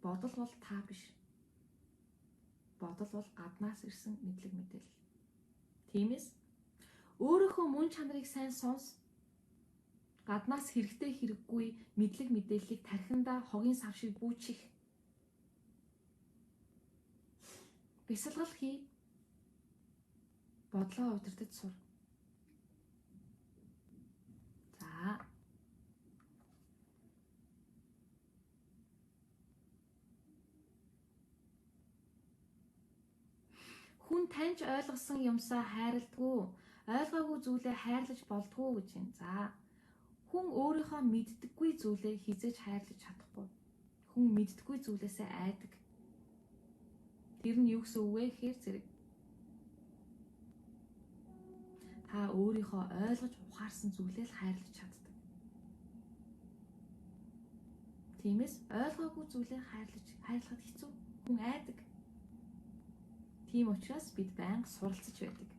Бодол бол та биш. Бодол бол гаднаас ирсэн мэдлэг мэдээлэл. Тиймээс өөрийнхөө мөн чанарыг сайн сонс. Гаднаас хэрэгтэй хэрэггүй мэдлэг мэдээллийг тархиндаа хогийн сав шиг бүүчих. Бясалгал хий. Бодлоо удирдах сур. За. Хүн таньж ойлгосон юмсаа хайрладгүй, ойлгоогүй зүйлээ хайрлаж болдгоо гэж байна. За. Хүн өөрийнхөө мэддэггүй зүйлээ хизээж хайрлаж чадахгүй. Хүн мэддэггүй зүйлээсээ айдаг. Тэр нь юу гэсэн үг вэ гэхээр зэрэг. Та өөрийнхөө ойлгож ухаарсан зүйлээ л хайрлаж чаддаг. Тиймээс ойлгоогүй зүйлээ хайрлахад хэцүү. Хүн айдаг. Тийм учраас бид байнга суралцж байдаг.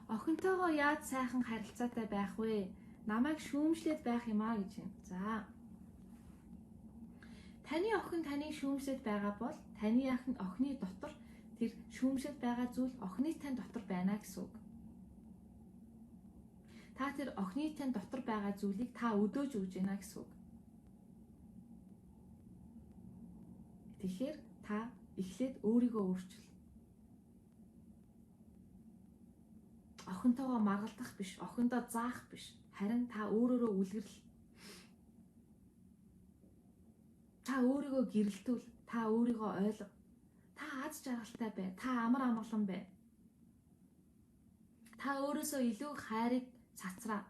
Охинтойгоо яаж сайхан харилцаатай байх вэ? Намайг шүүмжлээд байх юм аа гэж юм. За. Таны охин таныг шүүмжлээд байгаа бол таны охины дотор тэр шүүмжлээд байгаа зүйл охины тань дотор байна гэсэн үг. Та тэр охины тань дотор байгаа зүйлийг та өдөөж өгж байна гэсэн үг. Тэгэхээр та эхлээд өөрийгөө өөрчил. Охинтойгоо маргалдах биш, охиндоо заах биш. Харин та өөрөөрөө үлгэрл. Та өөрийгөө гэрэлтүүл, та өөрийгөө ойлго. Та аз жаргалтай бай, та амар амгалан бай. Та өөрөөсөө илүү хайрыг цацраа.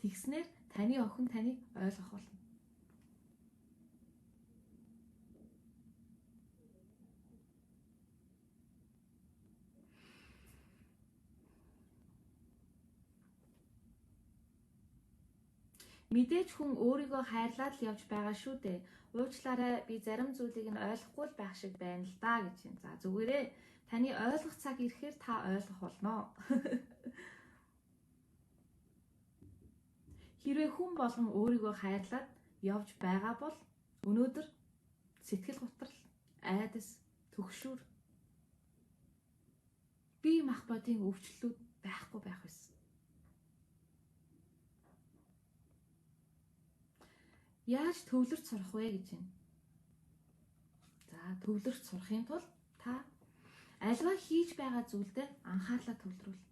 Тэгснээр таны охин таныг ойлгох болно. Мэдээж хүн өөрийгөө хайрлаад л явж байгаа шүү дээ. Уучлаарай, би зарим зүйлийг нь ойлгохгүй л байх шиг байна л да гэж юм. За зүгээрээ таны ойлгох цаг ирэхээр та ойлгох болно. Хэрвээ хүн болгон өөрийгөө хайрлаад явж байгаа бол өнөөдөр сэтгэл готрол, айдас, түгшүүр, бие махбодын өвчлөлүүд байхгүй байх байсан. Яаж төвлөрч сурах вэ гэж байна. За төвлөрч сурахын тулд та альва хийж байгаа зүйлдээ анхаарлаа төвлөрүүл.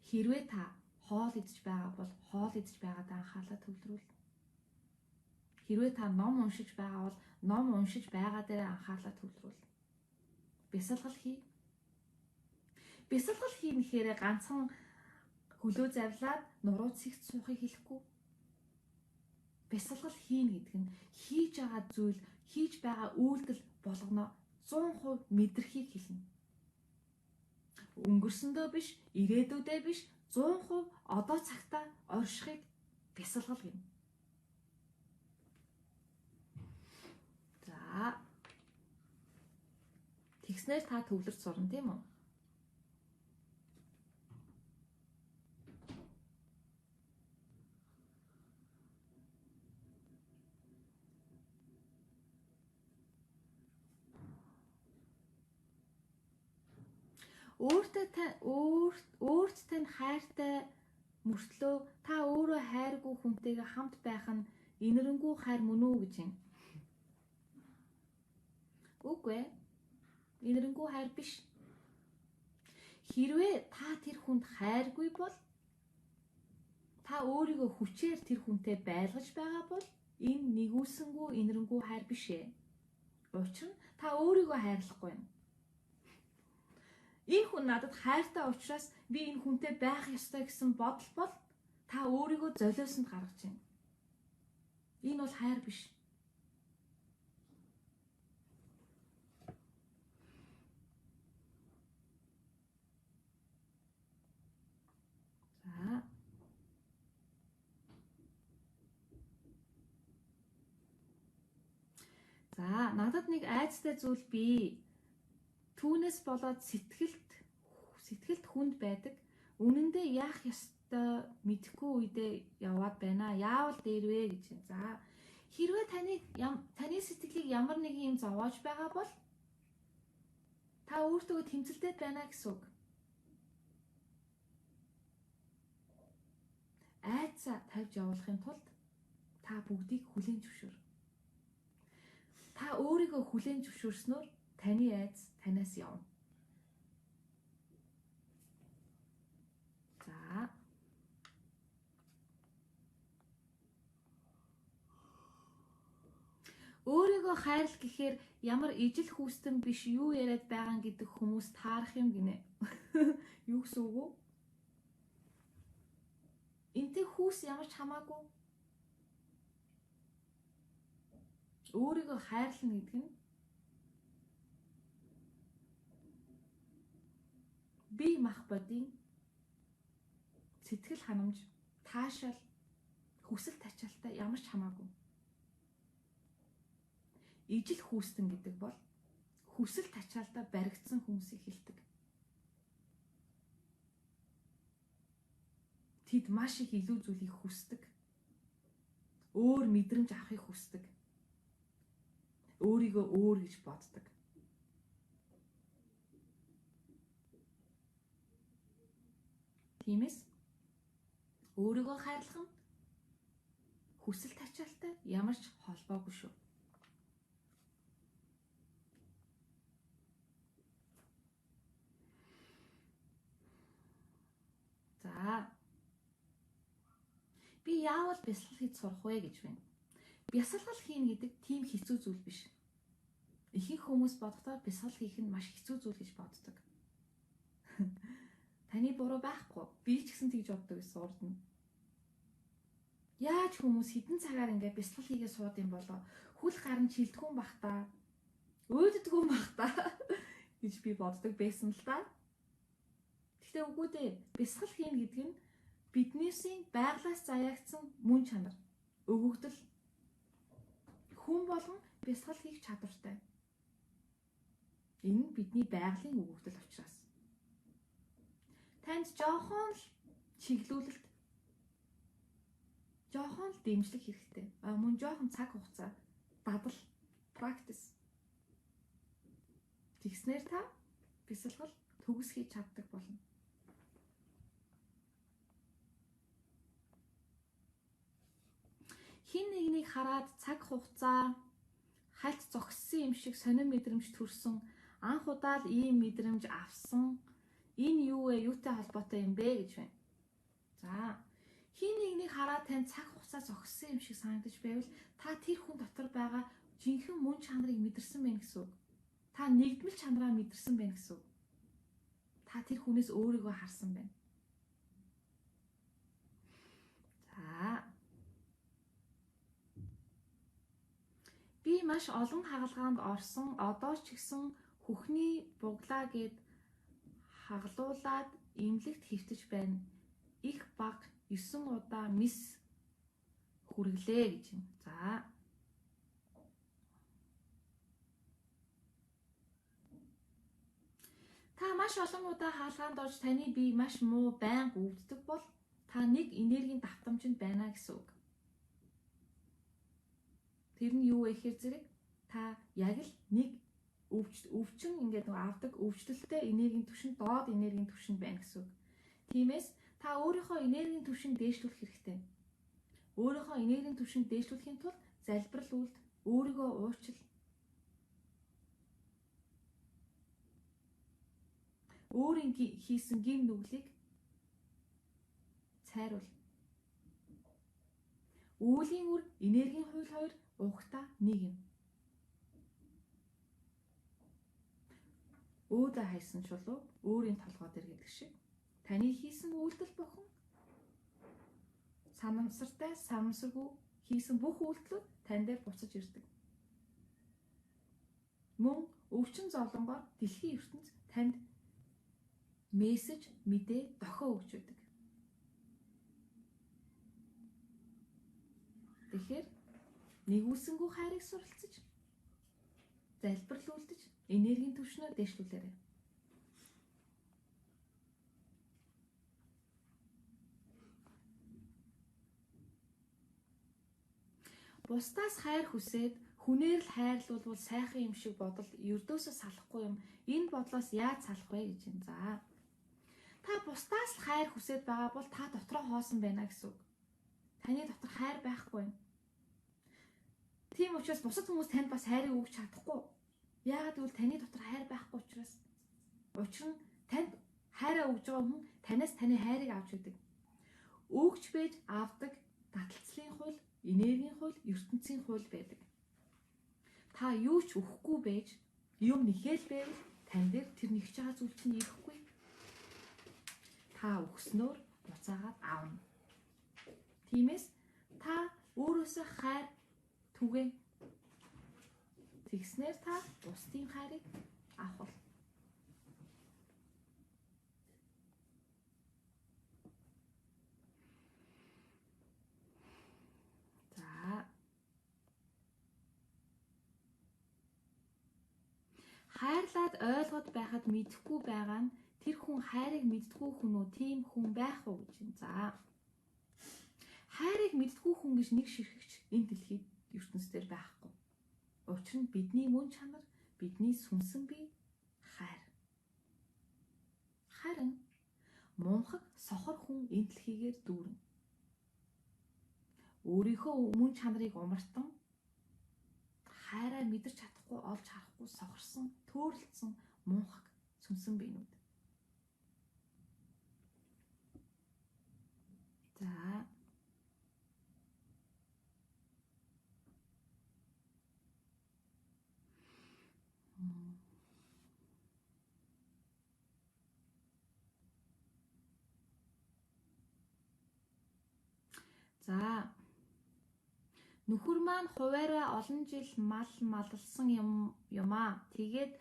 Хэрвээ та хоол идэж байгаа бол хоол идэж байгаадаа анхаарлаа төвлөрүүл. Хэрвээ та ном уншиж байгаа бол ном уншиж байгаа дээр анхаарлаа төвлөрүүл. Бясалгал хий. Бясалгал хийнэ гэхээр ганцхан хөлөө завлаад нурууцэгт суухыг хэлэхгүй. Бясалгал хийнэ гэдэг нь хийж байгаа зүйл, хийж байгаа үйлдэл болгоно 100% мэдрэхийг хэлнэ. Өнгөрсөндөө биш, ирээдүйдээ биш, 100% одоо цагтаа оршихыг бясалгал гэнэ. За. Тэгснээр та төвлөрч сурна тийм үү? Өөрт тань хайртай мөртлөө та өөрөө хайргүй хүнтэйгээ хамт байх нь инэрэнгүү хайр мөн үү гэж юм. Үгүй ээ. Инэрэнгүү хайр биш. Хэрвээ та тэр хүнд хайргүй бол та өөрийгөө хүчээр тэр хүнтэй байлгаж байгаа бол энэ нэгүүлсэнгүү инэрэнгүү хайр биш ээ. Учир нь та өөрийгөө хайрлахгүй юм. Энэ хүн надад хайртай учраас би энэ хүнтэй байх ёстой гэсэн бодол бол та өөрийгөө золиосонд гаргаж байна. Энэ бол хайр биш. За, надад нэг айцтай зүйл бий. Түүнээс болоод сэтгэлд хүнд байдаг. Үнэндээ яах ёстой мэдэхгүй үедээ яваад байна. Яавал дээр вэ гэж. За, хэрвээ таны сэтгэлийг ямар нэгэн юм зовоож байгаа бол та өөртөө тэмцэлтэй байна гэсэн үг. Айцаа тавьж явуулахын тулд та бүгдийг хүлээн зөвшөөр. Та өөрийгөө хүлээн зөвшөөрснөөр таны айц танаас явна. За. Өөрийгөө хайрлах гэхээр ямар ижил хүүстэн биш юу яриад байгаа гэдэг хүмүүс таарах юм гинэ. Юу гэсэн үг вэ? Энтэй хүүс ямар ч хамаагүй. Өөрийгөө хайрлна гэдэг нь бие махбодын сэтгэл ханамж, таашаал, хүсэл тачаалтай ямар ч хамаагүй. Ижил хүүстэн гэдэг бол хүсэл тачаалтай баригдсан хүмүүсийг хэлдэг. Тэд маш их илүү зүйлийг хүсдэг. Өөр мэдрэмж авахыг хүсдэг. Өөрийгөө өөр гэж боддог. Тиймээс өөрийгөө хайрлах нь хүсэл тачаалтай ямар ч холбоогүй шүү. За. Би яавал бясалгал хийж сурах вэ гэж байна. Бясалгал хийнэ гэдэг тийм хэцүү зүйл биш. Ихэнх хүмүүс бодохдоо бясалгал хийх нь маш хэцүү зүйл гэж боддог. Таны буруу байхгүй. Би ч гэсэн тэгж боддог гэсэн урд нь. Яаж хүмүүс хідэн цагаар ингээ бясалгал хийгээ сууд юм болоо? Хүл гарн чилдэггүй бах та. Өөддггүй бах та гэж би боддог байсан л да. Гэхдээ үгүй дээ. Бясалгал хийнэ гэдэг нь биднээсийн байглаас заяагдсан мөн чанар, өгөгдөл. Хүн болгон бясалгал хийх чадвартай. Энэ нь бидний байгалийн өгөгдөл учраас. Танд жоохон л чиглүүлэлт, жоохон л дэмжлэг хэрэгтэй. Мөн жоохон цаг хугацаа, дадал, практис. Тэгснээр та бясалгал төгс хийж чаддаг болно. Хин нэгнийг хараад цаг хугацаа хальт зогссон юм шиг сонир мэдрэмж төрсөн, анх удаа л ийм мэдрэмж авсан. Энэ юу вэ? Юутай холбоотой юм бэ гэж байна. За, хин нэгнийг хараад тань цаг хугацаа зогссон юм шиг санагдаж байвал та тэр хүн дотор байгаа жинхэнэ мөн чанарыг мэдэрсэн байх гэсэн үг. Та нэгдмэл чанараа мэдэрсэн байх гэсэн үг. та тэр хүнээс өөрийгөө харсан байна. За. Би маш олон хагалгаанд орсон, одоо ч гэсэн хөхний буглаа гэд хаглуулад имлэгт хэвтэж байна. Их баг 9 удаа мис хүргэлээ гэж юм. За. Та маш олон удаа хаалгаанд орж таны бие маш муу байнга өвддөг бол та нэг энергийн давтамжинд байна гэсэн үг. Тэр нь юу вэ гэхээр зэрэг та яг л нэг өвчин ингээд авдаг өвчлөлттэй энергийн түвшин доод энергийн түвшинд байна гэсэн үг. Тиймээс та өөрийнхөө энергийн түвшинд дээшлүүлэх хэрэгтэй. Өөрийнхөө энергийн түвшинд дээшлүүлэхийн тулд залбирал үлд, өөрийгөө уучил. Өөрийн хийсэн гим нүглийг цайруул. Үүлийн үр энергийн хууль хоёр уухтаа нэг юм. Өөдөө хайсан чулуу өөрийн толгой дээр гэдэг шиг таны хийсэн үйлдэл бүхэн санамсартай санамсаргүй хийсэн бүх үйлдэлүүд тань дээр буцаж ирдэг. Мөн өвчин зовлонгоор дэлхийн ертөнц танд мессеж мэдээ дохио өгч байдаг. Тэгэхээр нэгүүлсэнгүй хайрыг суралцаж, залбирлуулдаж, энергийн түвшнөө дэвшлүүлээрэй. Бусдаас хайр хүсээд хүнээр л хайрлуулвал сайхан юм шиг бодол ердөөсөө салахгүй юм. Энэ бодлоос яаж салах вэ гэж юм. За. Та бусдаас л хайр хүсээд байгаа бол та дотроо хоосон байна гэсэн үг. Таны дотор хайр байхгүй юм. Тийм учраас бусад хүмүүс танд бас хайрыг өгч чадахгүй. Яагаад гэвэл таны дотор хайр байхгүй учраас. Учир нь танд хайраа өгж байгаа хүн танаас таны хайрыг авч өгдөг. Өгч байж авдаг таталцлын хууль, энергийн хууль, ертөнцийн хууль байдаг. Та юу ч өгөхгүй байж юм нэхэл байвал тань дээр тэр нэгж байгаа зүйл чинь ирэхгүй. Та өгснөөр буцаагаад аавна. Тиймээс та өөрөөсөө хайр түгэй. Тэгснээр та бусдын хайрыг авах. За. Хайрлаад ойлгоод байхад мэдэхгүй байгаа нь тэр хүн хайрыг мэддэггүй хүн үү, тийм хүн байх уу гэж юм. За. Хайрыг мэддэггүй хүн гэж нэг ширхэгч энэ дэлхийд ертөнцийн байхгүй. Учир нь бидний мөн чанар, бидний сүнсэн бие хайр. Харин мунхаг сохор хүн энэ дэлхийгээр дүүрэн. Өөрийнхөө мөн чанарыг умартан хайраа мэдэрч чадахгүй, олж харахгүй сохорсон, төөрөлдсөн мунхаг сүнсэн биенүүд. За. За. Нөхөр маань хуваараа олон жил маллсан юм аа. Тэгээд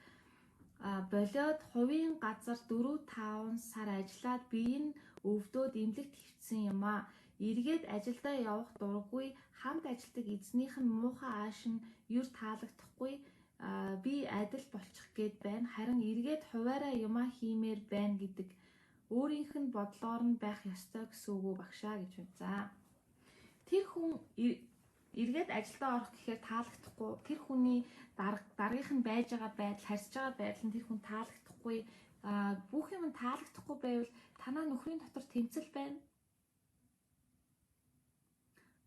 болоод хувийн газар 4-5 сар ажиллаад бие нь өвдөөд эмнэлэгт хэвтсэн юм аа. Эргээд ажилдаа явах дурггүй, хамт ажилтдаг эзнийх нь муухай ааш нь юр таалагдахгүй, би адил болчих гээд байна. Харин эргээд хуваараа юмаа хиймээр байна гэдэг өөрийнх нь бодлоор нь байх ёстой гэсэн үг үү багшаа гэж байна. За. Тэр хүн эргээд ажилдаа орох гэхээр таалагдахгүй, тэр хүний даргийнх нь байж байгаа байдал, харьцаж байгаа байдал нь тэр хүн таалагдахгүй, бүх юм таалагдахгүй байвал танаа нөхрийн дотор тэмцэл байна.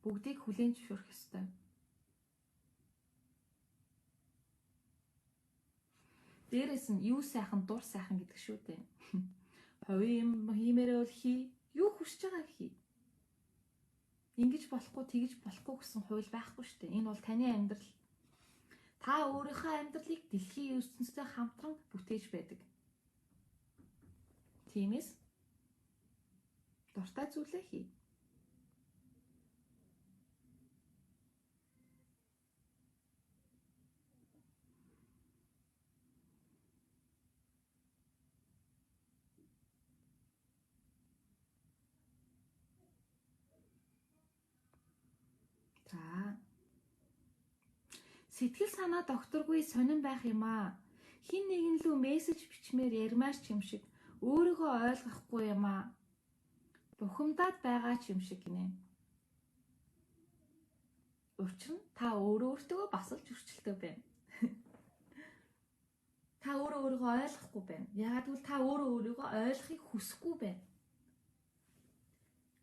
Бүгдийг хүлээн зөвшөөрөх ёстой. Дээрээс нь юу сайхан, дур сайхан гэдэг шүү дээ. Хувийн юм хиймээрээ бол хий, юу хүсэж байгааг хий. Ингэж болохгүй, тэгж болохгүй гэсэн хууль байхгүй шүү дээ. Энэ бол таны амьдрал. Та өөрийнхөө амьдралыг дэлхийн ертөнцтэй хамтран бүтээж байдаг. Тиймээс дуртай зүйлээ хий. За. Сэтгэл санаа докторгүй сонирн байх юм аа. Хин нэгэн лүү мессеж бичмээр ярмаар ч юм шиг өөрийгөө ойлгохгүй юм аа. Бухимдаад байгаа ч юм шиг гинэ. Учир нь та өөртөө бас л зөрчилтэй байна. Та өөрийгөө ойлгохгүй байна. Яагаад гэвэл та өөрийгөө ойлгохыг хүсэхгүй байна.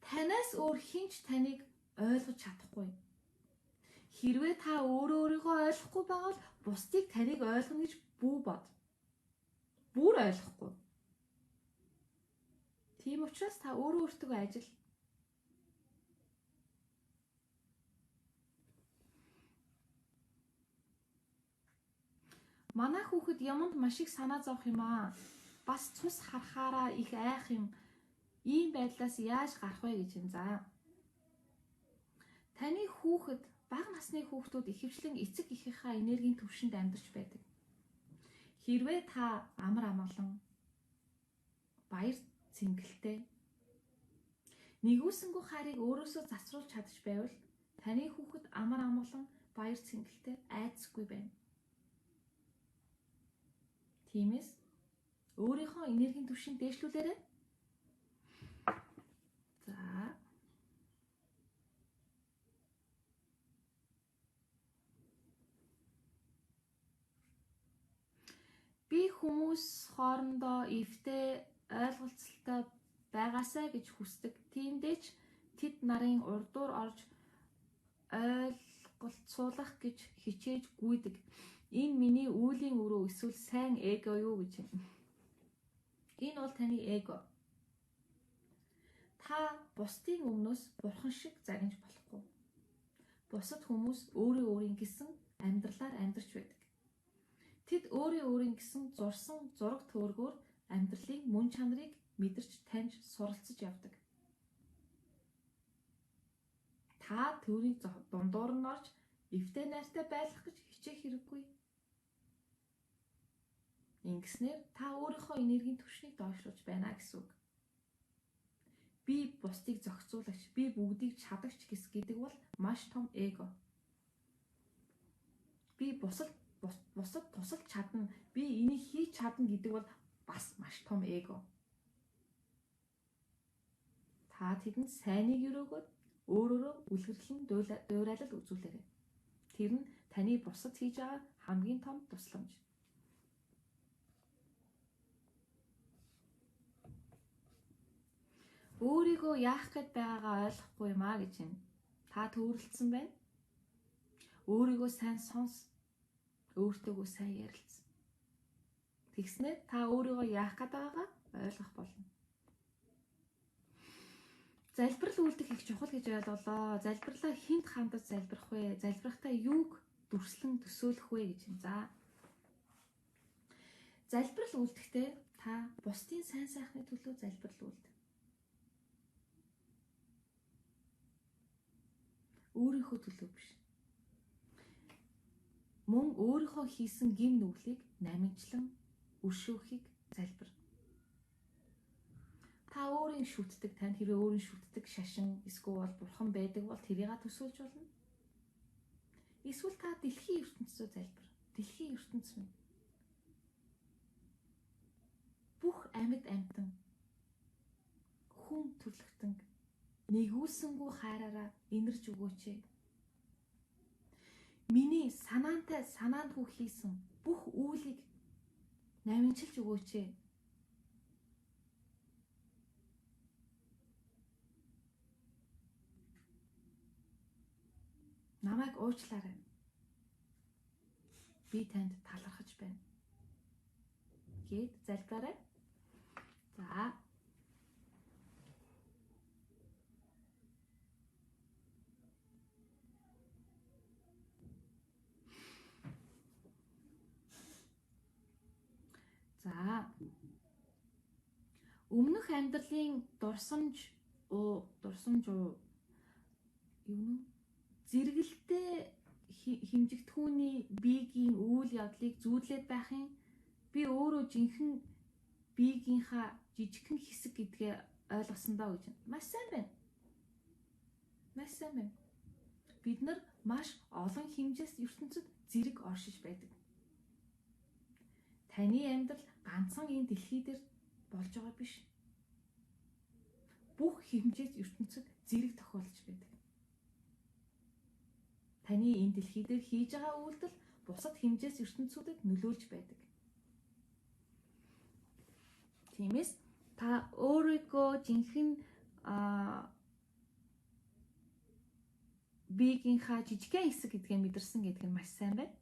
Танаас өөр хинч таныг ойлгож чадахгүй. Хэрвээ та өөрийгөө ойлгохгүй байвал бусдыг таныг ойлгоно гэж бүү бод. Бүр ойлгохгүй. Тийм учраас та өөртөө ажил. Манай хүүхэд юмд маш их санаа зовх юм аа. Бас цус харахаараа их айх юм. Ийм байдлаас яаж гарах вэ гэж юм за. Таны хүүхэд бага насны хүүхдүүд ихэвчлэн эцэг эхийнхээ энергийн түвшинд амьдарч байдаг. Хэрвээ та амар амгалан баяр цэнгэлтэй нэгүсэнгүү хайрыг өөрөөсөө засруулж чадж байвал таны хүүхэд амар амгалан баяр цэнгэлтэй айдасгүй байна. Тиймээс өөрийнхөө энергийн түвшинд дээшлүүлээрэй. За. Би хүмүүс хоорондоо эвтэй ойлголцолтой байгаасаа гэж хүсдэг. Тиймдээч тэд нарын урдуур орж ойлголцуулах гэж хичээж гүйдэг. Энэ миний үүлийн өрөө эсвэл сайн эго юу гэж юм. Энэ бол таны эго. Та бусдын өмнөөс бурхан шиг загнаж болохгүй. Бусад хүмүүс өөрийн гэсэн амьдралаар амьдарч байдаг. Тэд өөрийн гэсэн зурсан зураг төөргөөр амьдралын мөн чанарыг мэдэрч таньж суралцж явдаг. Та түүний дундуур нь орж эвтэй найртай байх гэж хичээх хэрэггүй. Ингэснээр та өөрийнхөө энергийн түвшнийг доошлуулж байна гэсэн үг. Би бусдыг зохицуулагч, би бүгдийг чадагч гэдэг бол маш том эго. Би бусад тусалж чадна, би энийг хийж чадна гэдэг бол бас маш том эго. Та тэдэнд сайныг өрөөгөөд өөрөөрөө үлгэрлэн дуурайлал үзүүлээрэй. Тэр нь таны бусад хийж байгаа хамгийн том тусламж. Өөрийгөө яах гээд байгаагаа ойлгохгүй юм аа гэж юм. Та төвөрлөлдсөн байна. Өөрийгөө сайн сонс. Өөртөөгөө сайн ярилц. Тэгснээр та өөрийгөө яах гээд байгаагаа ойлгох болно. Залбирал үйлдэх их чухал гэж ойлголоо. Залбирлаа хинт хандаж залбирах вэ? Залбирахтаа юуг дүрслэн төсөөлөх вэ гэж юм. За. Залбирал үйлдэхдээ та бусдын сайн сайхны төлөө залбирал үйлдэх. Өөрийнхөө төлөө биш. Мөн өөрийнхөө хийсэн гим нүглийг намжлан өршөөхийг залбир. Та өөрийн шүтдэг, танд хэрэг өөрийн шүтдэг шашин эсвэл бурхан байдаг бол тэрийг төсөөлж болно. Эсвэл та дэлхийн ертөнцөө залбир. Дэлхийн ертөнц минь. Бүх амьд амьтан хүн төрлөختөн нэгүүлсэнгүү хайраараа инэрч өгөөч. Миний санаанд хүү хийсэн бүх үйлийг намжлж өгөөч. Намайг уучлаарай. Би танд талархаж байна. Гээд залбираарай. За. За. Өмнөх амьдралын дурсамж юу зэрэгэлтэй хэмжигдэхүүний биегийн үйл явдлыг зүүдлээд байхын би өөрөө жинхэнэ биегийнхаа жижигхэн хэсэг гэдгээ ойлгосондоо гэж байна. Маш сайн байна. Маш сайн байна. Бид нар маш олон хэмжээс ертөнцид зэрэг оршиж байдаг. Таны амьдрал ганцхан энэ дэлхий дээр болж байгаа биш. Бүх хэмжээс ертөнцид зэрэг тохиолдож байдаг. Таны энэ дэлхий дээр хийж байгаа үйлдэл бусад хэмжээс ертөнцүүдэд нөлөөлж байдаг. Тиймээс та өөрийгөө жинхэнэ биегийнхаа жижигхэн хэсэг гэдгээ мэдэрсэн гэдэг нь маш сайн байна.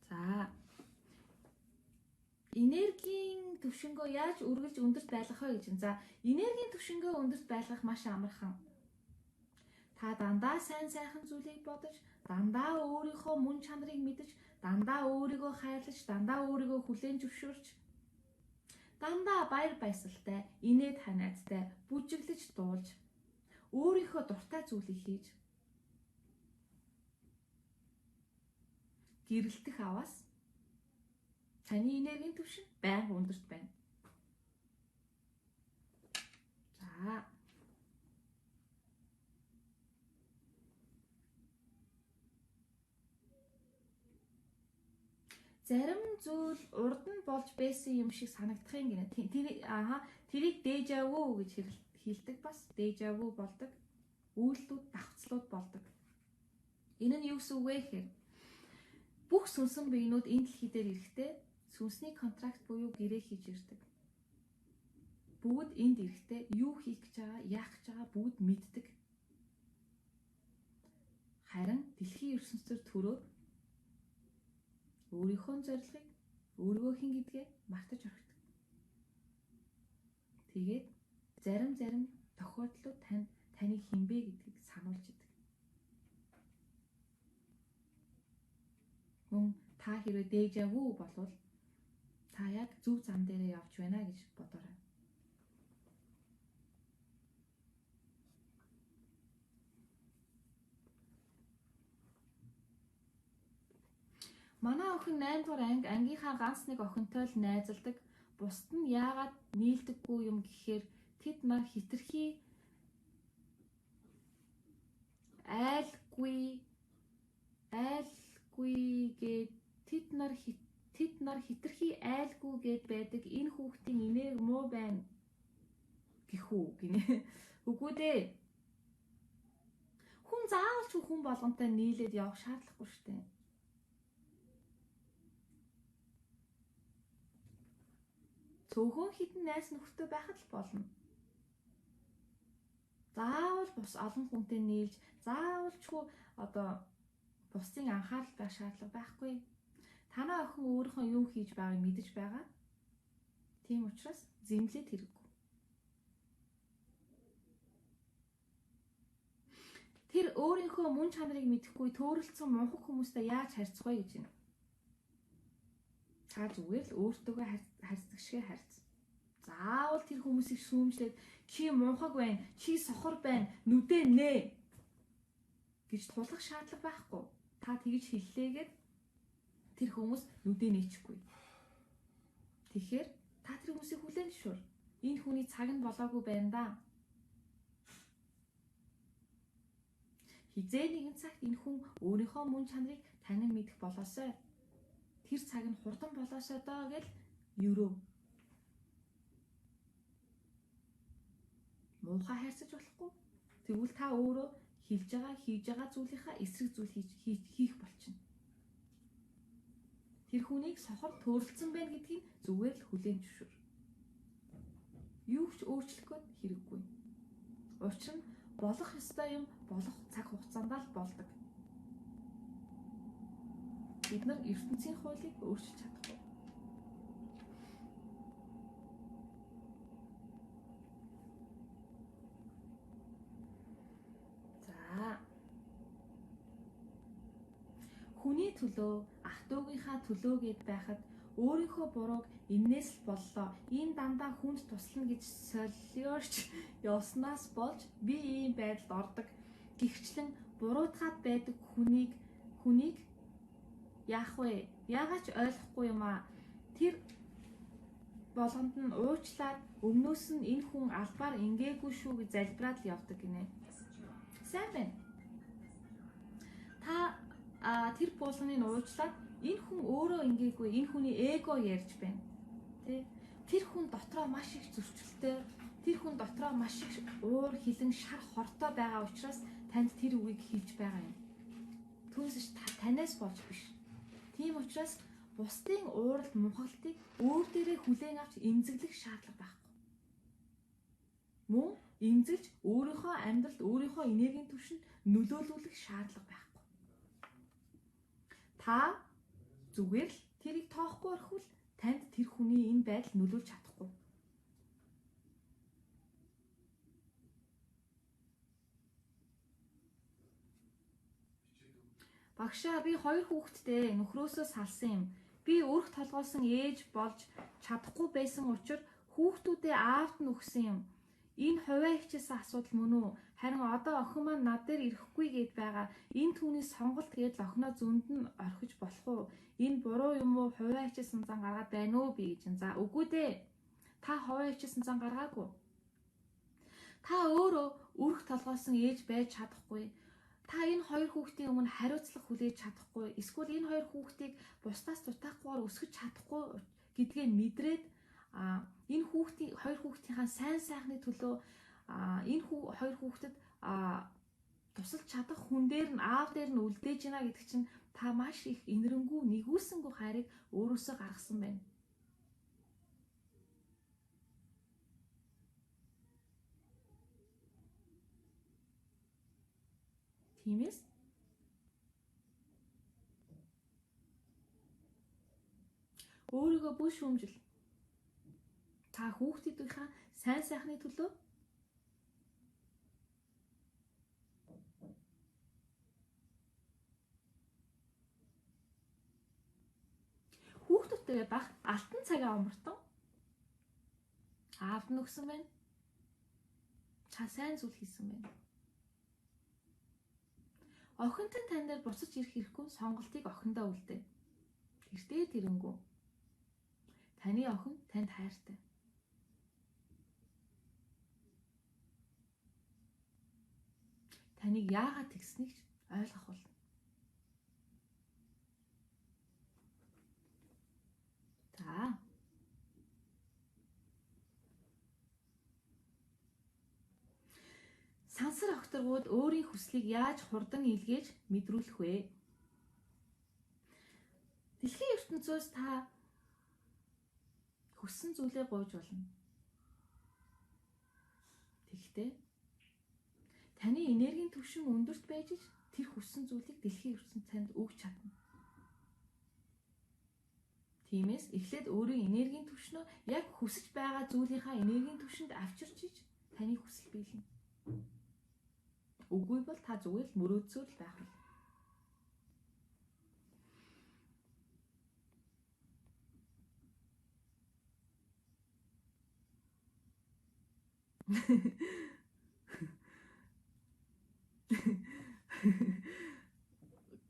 За. Энергийн түвшингөө яаж үргэлж өндөрт байлгах вэ гэж байна. За, энергийн түвшингөө өндөрт байлгах маш амархан. Та дандаа сайхан зүйлийг бодож, дандаа өөрийнхөө мөн чанарыг мэдэж, дандаа өөрийгөө хайрлаж, дандаа өөрийгөө хүлээн зөвшөөрч, дандаа баяр баясгалтай, инээд ханиадтай, бүжиглэж дуулж, өөрийнхөө дуртай зүйлийг хийж, гэрэлтэх аваас таны энергийн түвшин байнга өндөрт байна. За. Зарим зүйл урд нь болж байсан юм шиг санагдахын гинэ. Тэрийг déjà vu гэж хэлдэг бас. Déjà vu болдог. Үйлдэлүүд давхцлууд болдог. Энэ нь юу гэсэн үг вэ гэхээр бүх сүнсэн биенүүд энэ дэлхий дээр ирэхдээ сүнсний контракт буюу гэрээ хийж ирдэг. Бүгд энд ирэхдээ юу хийх гэж байгаа, яах гэж байгаа бүгд мэддэг. Харин дэлхийн ертөнцийн төрөөд өөрийнхөө зорилгыг, өөрийгөө хэн гэдгээ мартаж орхидог. Тэгээд зарим тохиолдлууд таны хинбэ гэдгийг сануулж идэг. Мөн та хэрвээ déjà vu болвол та яг зөв зам дээрээ явж байна гэж бодоорой. Манай охин 8 дугаар ангийнхаа ганц нэг охинтой л найзалдаг. Бусд нь яагаад нийлдэггүй юм гэхээр тэд нар хитрхи айлгүйгээд тэд нар хитрхи айлгүй гээд байдаг. Энэ хүүхдийн инээг муу байна гэх үү гинэ. Үгүй дээ. Хүн заавал ч хүн болгонтой нийлээд явах шаардлагагүй шүү дээ. Цөөхөн хідэн найз нөхдөд байхад л болно. Заавал бус олон хүнтэй нийлж, заавал ч бусдын анхаарал байх шаардлага байхгүй. Танай охин өөрийнхөө юу хийж байгааг мэдэж байгаа. Тийм учраас зэмлээд хэрэггүй. Тэр өөрийнхөө мөн чанарыг мэдэхгүй төөрөлдсөн мунхаг хүмүүстэй яаж харьцах вэ гэж байна. Та зүгээр л өөртөөгөө харьцдаг шиг харьц. Заавал тэр хүмүүсийг сүүмжлээд чи мунхаг байна, чи сохор байна, нүдээ нээ гэж тулах шаардлага байхгүй. Та тэгж хэллээгээд тэр хүмүүс нүдээ нээчихгүй. Тэгэхээр та тэр хүмүүсийг хүлээн зөвшөөр. Энэ хүний цаг нь болоогүй байна да. Хизээ нэгэн цагт энэ хүн өөрийнхөө мөн чанарыг танин мэдэх болоосой. Тэр цаг нь хурдан болоосой доо гэл ерөө. Муухай хайрцаж болохгүй. Тэгвэл та өөрөө хийж байгаа зүйлийнхаа эсрэг зүйл хийх болчихно. Тэр хүнийг сохор төөрөлдсөн байна гэдгийг зүгээр л хүлээн зөвшөөр. Юу ч өөрчлөх гээд хэрэггүй. Учир нь болох ёстой юм болох цаг хугацаанд л болдог. Бид нар ертөнцийн хуулийг өөрчилж чадахгүй. За. Хүний төлөө, ах トゥ угийнхаа төлөө гэд байхад өөрийнхөө бурууг иннээс л боллоо. Энэ дандаа хүнд туслана гэж солиорч явснаас болж би ийм байдалд ордог. Гэхдээ буруутгаад байдаг хүнийг яах вэ? Яагаад ч ойлгохгүй юм аа. Тэр болгонд нь уучлаад өмнөөс нь энэ хүн албаар ингээгүй шүү гэж залбираад л явдаг гинэ. Сайн байна. Та тэр болгоныг уучлаад энэ хүн өөрөө ингээгүй, энэ хүний эго ярьж байна. Тэ? Тэр хүн дотроо маш их зөрчилтэй, тэр хүн дотроо маш их уур хилэн шар хортой байгаа учраас танд тэр үгийг хэлж байгаа юм. Түүнээс танаас болж биш. Тийм учраас бусдын уурал мухалтыг өөр дээрээ хүлээн авч эмзэглэх шаардлага байхгүй. Мөн эмзэлж өөрийнхөө амьдралд өөрийнхөө энергийн түвшинд нөлөөлүүлэх шаардлага байхгүй. Та зүгээр л тэрийг тоохгүй орхивол танд тэр хүний энэ байдал нөлөөлж чадахгүй. Багшаа би 2 хүүхэдтэй нөхрөөсөө салсан юм. Би өрх толгойсон ээж болж чадахгүй байсан учраас хүүхдүүдээ аавд нь өгсөн юм. Энэ хувиа хичээсэн асуудал мөн үү? Харин одоо охин маань над дээр ирэхгүй гээд байгаа. Энэ түүний сонголт гээд л охиноо зөнд нь орхиж болох уу? Энэ буруу юм уу? Хувиа хичээсэн зан гаргаад байна уу би гэж. За үгүй дээ. Та хувиа хичээсэн зан гаргаагүй. Та өөрөө өрх толгойсон ээж байж чадахгүй. Та энэ 2 хүүхдийн өмнө хариуцлага хүлээж чадахгүй. Эсвэл энэ 2 хүүхдийг бусдаас дутаагүйгээр өсгөж чадахгүй гэдгээ мэдрээд энэ 2 хүүхдийнхаа сайн сайхны төлөө энэ 2 хүүхдэд тусалж чадах хүн дээр нь аав дээр нь үлдээж гинэ гэдэг чинь та маш их инэрэнгүү нэгүүлсэнгүү хайрыг өөрөөсөө гаргасан байна. Тиймээс өөрийгөө бүш шүүмжил. Та хүүхдүүдийнхаа сайн сайхны төлөө хүүхдүүдтэйгээ бах алтан цагаа омортон аавд нь өгсөн байна. Та сайн зүйл хийсэн байна. Охинтой тань дээр буцаж ирэх хэрэггүй сонголтыг охиндоо үлдээ. Тэртээ тэрэнгүү. Таны охин танд хайртай. Таныг яагаад тэгснийг ч ойлгох болно. За. Сансар огторгууд өөрийн хүслийг яаж хурдан илгээж мэдрүүлэх вэ? Дэлхийн ертөнцөөс та хүссэн зүйлээ гуйж болно. Тэгэхдээ таны энергийн түвшин өндөрт байж тэр хүссэн зүйлийг дэлхийн ертөнцийн танд өгч чадна. Тиймээс эхлээд өөрийн энергийн түвшнөө яг хүсэж байгаа зүйлийнхаа энергийн түвшинд авчирч таны хүсэл биелнэ. Үгүй бол та зүгээр л мөрөөдсөөр л байх бол.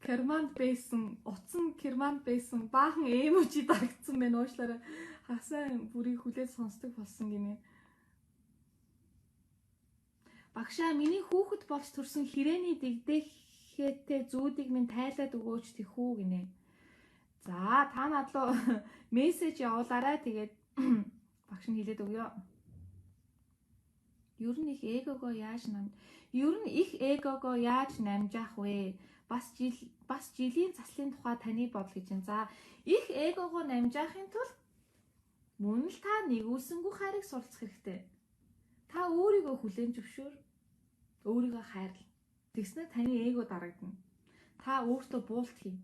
Керманд байсан, утсан керманд байсан баахан эможи дагцсан байна уушлаараа хасаа бүрийг хүлээж сонсдог болсон гинэ. Багшаа миний хүүхэд болж төрсөн hirээний дэгдэхтэй зүүдийг минь тайлаад өгөөч тэхүү гинэ. За та надлуу мессеж явуулаарай тэгээд багш нь хэлээд өгье. Ер нь их эгого яаж намжаах вэ? Бас жилийн заслын тухай таны бодол гэж байна. За их эгого намжаахын тулд мөн л та нэгүүлсэнгүй хайрыг суралцах хэрэгтэй. Та өөрийгөө хүлээн зөвшөөр. Өөрийгөө хайрлаа. Тэгснээр таны эго дарагдана. Та өөртөө буулт хий.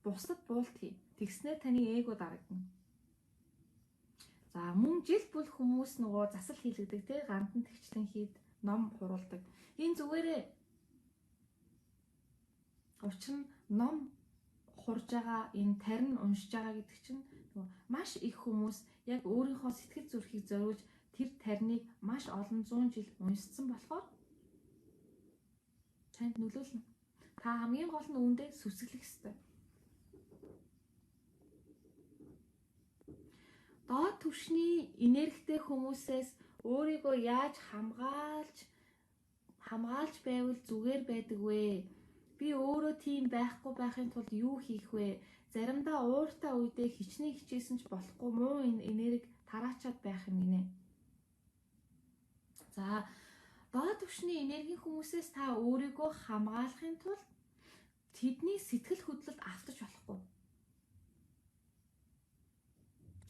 Бусдад буулт хий. Тэгснээр таны эго дарагдана. За мөн жил бүл хүмүүс нөгөө засал хийлгдэг те гандан тэгчлэн хийд ном хуруулдаг. Энэ зүгээрээ учир нь ном хурж байгаа, энэ тарин уншиж байгаа гэдэг чинь маш их хүмүүс яг өөрийнхөө сэтгэл зүрхийг зориулж тэр тариныг маш олон зуун жил уншсан болохоор танд нөлөөлнө. Та хамгийн гол нь үүндээ сүсгэлэх ёстой. Доод түвшний энергитэй хүмүүсээс өөрийгөө яаж хамгаалж байвал зүгээр байдаг вэ? Би өөрөө тийм байхгүй байхын тулд юу хийх вэ? Заримдаа ууртай үедээ хичнээн хичээсэн ч болохгүй муу энерги тараачаад байх юм гинэ. За, доод түвшний энергийн хүмүүсээс та өөрийгөө хамгаалахын тулд тэдний сэтгэл хөдлөлд автаж болохгүй.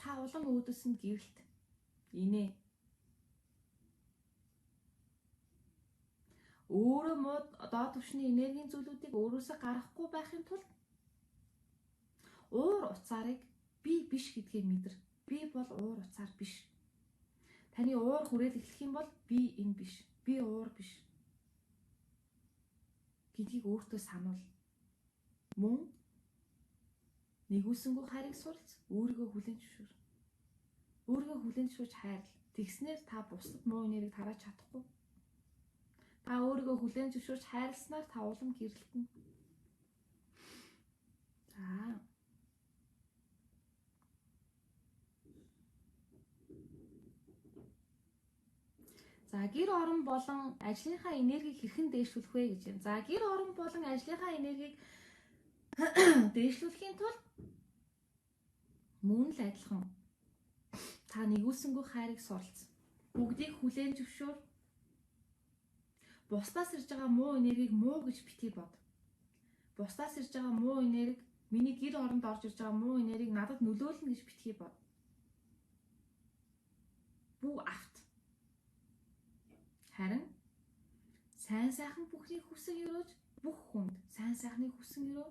Та улам өөдөөс нь гэрэлт. Инээ. Өөрөө муу доод түвшний энергийн зүйлүүдийг өөрөөсөө гаргахгүй байхын тулд уур уцаарыг би биш гэдгээ мэдэр. Би бол уур уцаар биш. Таны уур хүрээд эхлэх юм бол би энэ биш. Би уур биш. гэдгийг өөртөө сануул. Мөн нэгүсэнгүү хайрыг суралц, өөрийгөө хүлээн зөвшөөр. Өөрийгөө хүлээн зөвшөөрч хайрл. Тэгснээр та бусдад муу энергийг тарааж чадахгүй. Та өөрийгөө хүлээн зөвшөөрч хайрласнаар та улам гэрэлтэнэ. За, гэр орон болон ажлынхаа энергийг хэрхэн дээшлүүлэх вэ гэж юм. За, гэр орон болон ажлынхаа энергийг дээшлүүлэхийн тулд мөн л адилхан та нэгүүлсэнгүү хайрыг суралц. Бүгдийг хүлээн зөвшөөр. Бусдаас ирж байгаа муу энергийг муу гэж битгий бод. Бусдаас ирж байгаа муу энерги, миний гэр оронд орж ирж байгаа муу энергийг надад нөлөөлнө гэж битгий бод. Бүү авт. Харин сайн сайхан бүхний хүсэн өрөөж бүх хүнд сайн сайхныг хүсэн өрөө.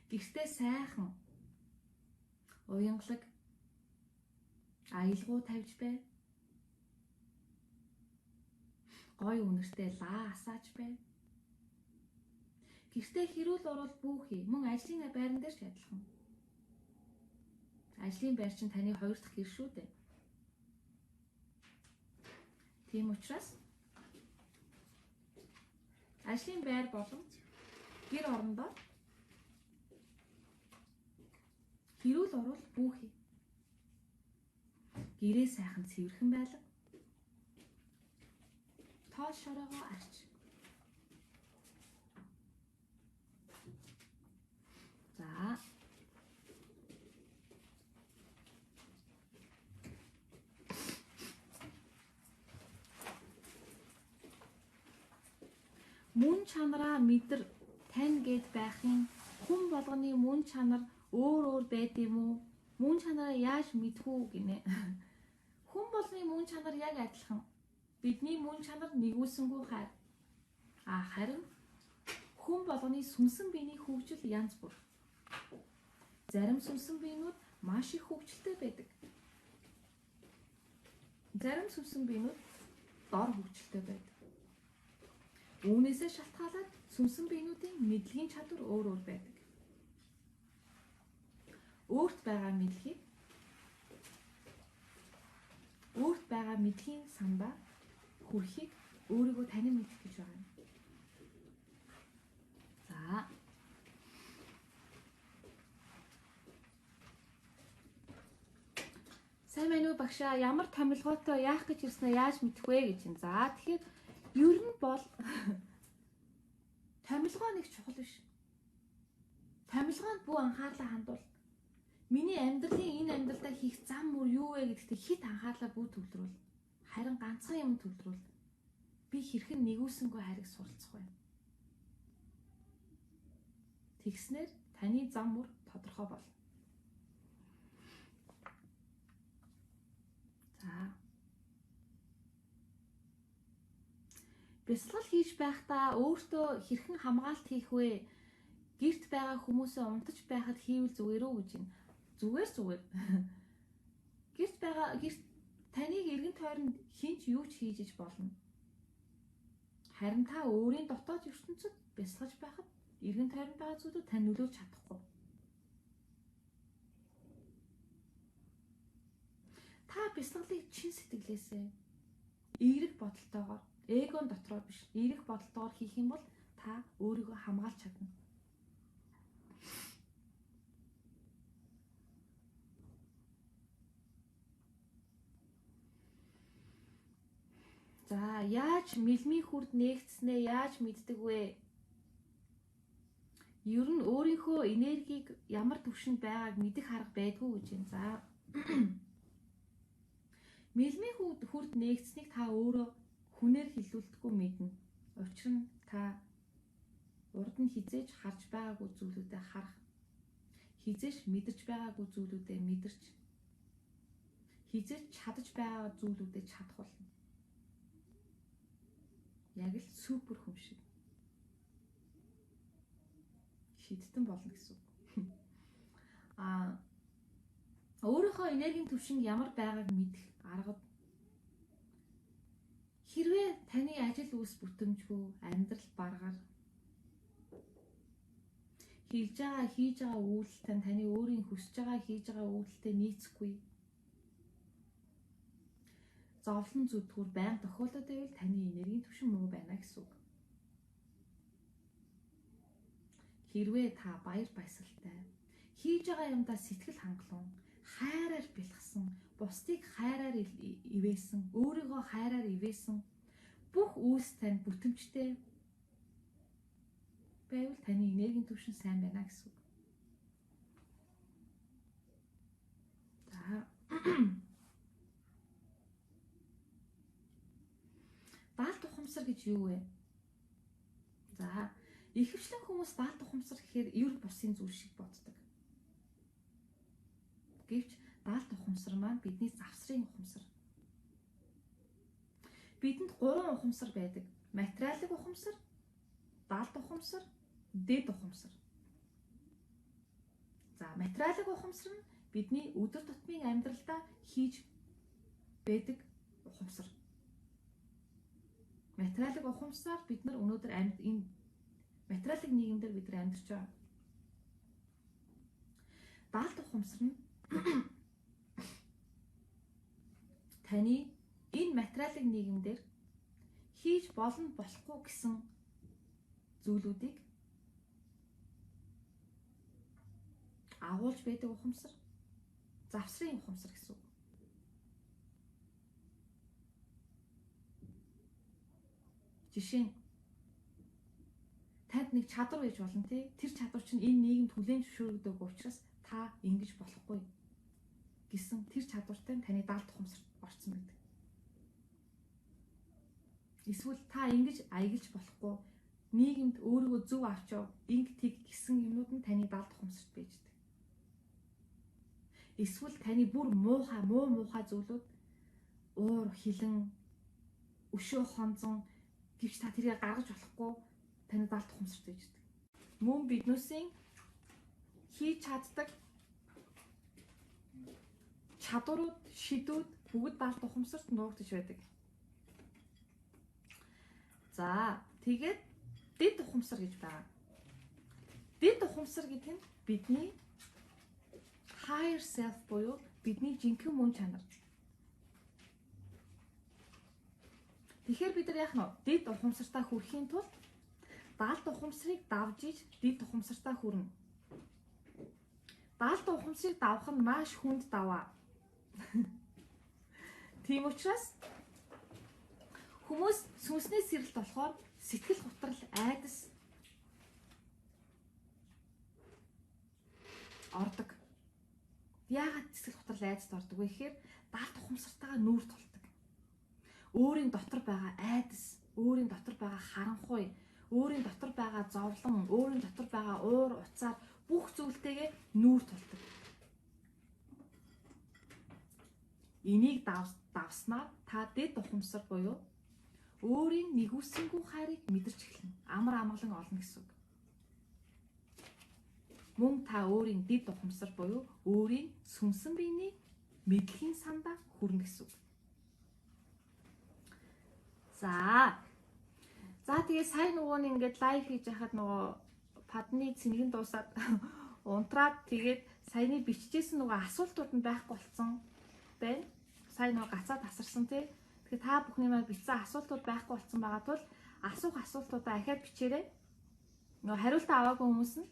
Гэртээ сайхан уянгалаг аялгау тавьж бай. Гой үнэртэй лаа асааж бай. Гэртээ хэрүүл орол бүхий мөн ажлын байран дээр ч адилхан. Ажлын байр чинь таны хоёр дахь гэр шүү дээ. Тийм учраас ажлын байр болон гэр орондоо хэрүүл орол бүхий. Гэрээ сайхан цэвэрхэн байлга. Тоол шороогоо арч. За. Мөн чанараа мэдэр тань гэд байхын хүн болгоны мөн чанар өөр байд юм уу? Мөн чанараа яаж мэдэх үү гинэ? Хүн болгоны мөн чанар яг адилхан. Бидний мөн чанар нэгүүлсэнгүү хайр. Харин хүн болгоны сүнсэн биений хөгжил янз бүр. Зарим сүнсэн биенүүд маш их хөгжилтэй байдаг. Зарим сүнсэн биенүүд дор хөгжилтэй байдаг. Үүнээсээ шалтгаалаад сүнсэн биенүүдийн мэдлэгийн чадвар өөр байдаг. Өөрт байгаа мэдлэгийн сандаа хүрхийг өөрийгөө танин мэдэх гэж байгаа юм. За. Сайн байна уу багшаа? Ямар томилгоотой яах гэж ирснэ яаж мэдэх вэ гэж юм. За, тэгэхээр ер нь бол томилгоо нэг чухал биш. Томилгоонд бүх анхаарлаа хандуул. Миний энэ амьдралдаа хийх зам мөр юу вэ гэдэгт хит анхаарлаа бүх төвлөрүүл. Харин ганцхан юм төвлөрүүл. Би хэрхэн нэгүүлсэнгөө хайрыг суралцах вэ? Тэгснээр таны зам мөр тодорхой болно. За. Бясалгал хийж байхдаа өөртөө хэрхэн хамгаалт хийх вэ? Гэрт байгаа хүмүүсээ унтаж байхад хийвэл зүгээр үү гэж юм. Зүгээр. Гэрт таныг эргэн тойронд хинч юу ч хийж болно. Харин та өөрийн дотоод ертөнцид бясалгаж байхад эргэн тойронд байгаа зүйлүүд тань нөлөөлж чадахгүй. Та бясалгалыг чин сэтгэлээсээ эерэг бодолтойгоор, эгон дотроо биш, эерэг бодолтойгоор хийх юм бол та өөрийгөө хамгаалж чадна. За, яаж мэлмийн хүрд нээгдснээ яаж мэддэг вэ? Ер нь өөрийнхөө энергийг ямар түвшинд байгааг мэдэх арга байдгүй гэж юм. За. Мэлмийн хүрд нээгдсэнийг та өөрөө хүнээр хэлүүлдэггүй мэднэ. Учир нь та урд нь хизээж харж байгаагүй зүйлүүдэд харах, хизээж мэдэрч байгаагүй зүйлүүдэд мэдэрч, хизээж чадаж байгаа зүйлүүдэд чадах болно. Яг л супер хүн шиг шийдтэн болно гэсэн үг. Өөрийнхөө энергийн түвшин ямар байгааг мэдэх аргад хэрвээ таны ажил үйлс бүтэмжгүй, амьдрал баргаар хийж байгаа үйлдэл таны өөрийн хүсэж байгаа хийж байгаа үйлдэлтэй нийцэхгүй, зовлон зүдгүүр байнга тохиолдоод байвал таны энергийн түвшин муу байна гэсэн үг. Хэрвээ та баяр баясгалтай, хийж байгаа юмдаа сэтгэл хангалуун, хайраар бэлгсэн, бусдыг хайраар ивээсэн, өөрийгөө хайраар ивээсэн бүх үйлс тань бүтэмжтэй байвал таны энергийн түвшин сайн байна гэсэн үг. За. Даалт ухамсар гэж юу вэ? За, ихэвчлэн хүмүүс даалт ухамсар гэхээр ер бусын зүйл шиг боддог. Гэвч даалт ухамсар маань бидний завсрын ухамсар. Бидэнд 3 ухамсар байдаг. Материалын ухамсар, даалт ухамсар, дэд ухамсар. За, материалын ухамсар нь бидний өдөр тутмын амьдралдаа хийж байдаг ухамсар. Материалын ухамсаар бид нар өнөөдөр энэ материалын нийгэмдэр бид нар амьдарч байгаа. Даалт ухамсар нь таны энэ материалын нийгэмдэр хийж болно болохгүй гэсэн зүйлүүдийг агуулж байдаг ухамсар, завсрын ухамсар гэсэн үг. Жишээ нь танд нэг чадвар байж болно тий. Тэр чадвар чинь энэ нийгэмд хүлээн зөвшөөрөгдөг учраас та ингэж болохгүй гэсэн тэр чадвартай таны даалт ухамсарт орсон байдаг. Эсвэл та ингэж аяглаж болохгүй, нийгэмд өөрийгөө зөв авч яв, инг тэг гэсэн юмнууд нь таны даалт ухамсарт байждаг. Эсвэл таны бүр муу муухай зүйлүүд уур хилэн өшөө хонзон гэвч та тэрийг гаргаж болохгүй таны даалт ухамсарт байждаг. Мөн биднээсийн хийж чаддаг чадварууд, шидүүд бүгд даалт ухамсарт нуугдж байдаг. За, тэгээд дэд ухамсар гэж байгаа. Дэд ухамсар гэдэг нь бидний higher self буюу бидний жинхэнэ мөн чанар. Тэгэхээр бид нар яах нь дэд ухамсартаа хүрэхийн тулд даалт ухамсарыг давж иж дэд ухамсартаа хүрнэ. Даалт ухамсарыг давах нь маш хүнд даваа. Тийм учраас хүмүүс сүнснээ сэрэлт болохоор сэтгэл готрол айдас ордог. Яагаад сэтгэл готрол айдаст ордог вэ гэхээр даалт ухамсартайгаа нүүр тулдаг. Өөрийн дотор байгаа айдас, өөрийн дотор байгаа харанхуй, өөрийн дотор байгаа зовлон, өөрийн дотор байгаа уур уцаар бүх зүйлтэйгээ нүүр тулдаг. Энийг давснаар та дэд ухамсар буюу өөрийн нэгүсэнгүй хайрыг мэдэрч эхэлнэ. Амар амгалан олно гэсэн үг. Мөн та өөрийн дэд ухамсар буюу өөрийн сүнсэн биений мэдлэгийн сандаа хүрнэ гэсэн үг. За тэгээ сайн нөгөө нь ингээд лайв хийж яхад нөгөө падны цэнэгэн дуусаад унтраад тэгээд саяны биччихсэн нөгөө асуултууд нь байхгүй болсон байна. Сая нөгөө гацаа тасарсан тий. Тэгэхээр та бүхний маань бичсэн асуултууд байхгүй болсон байгаа тул асуух асуултуудаа ахиад бичээрэй. Нөгөө хариултаа аваагүй хүмүүс нь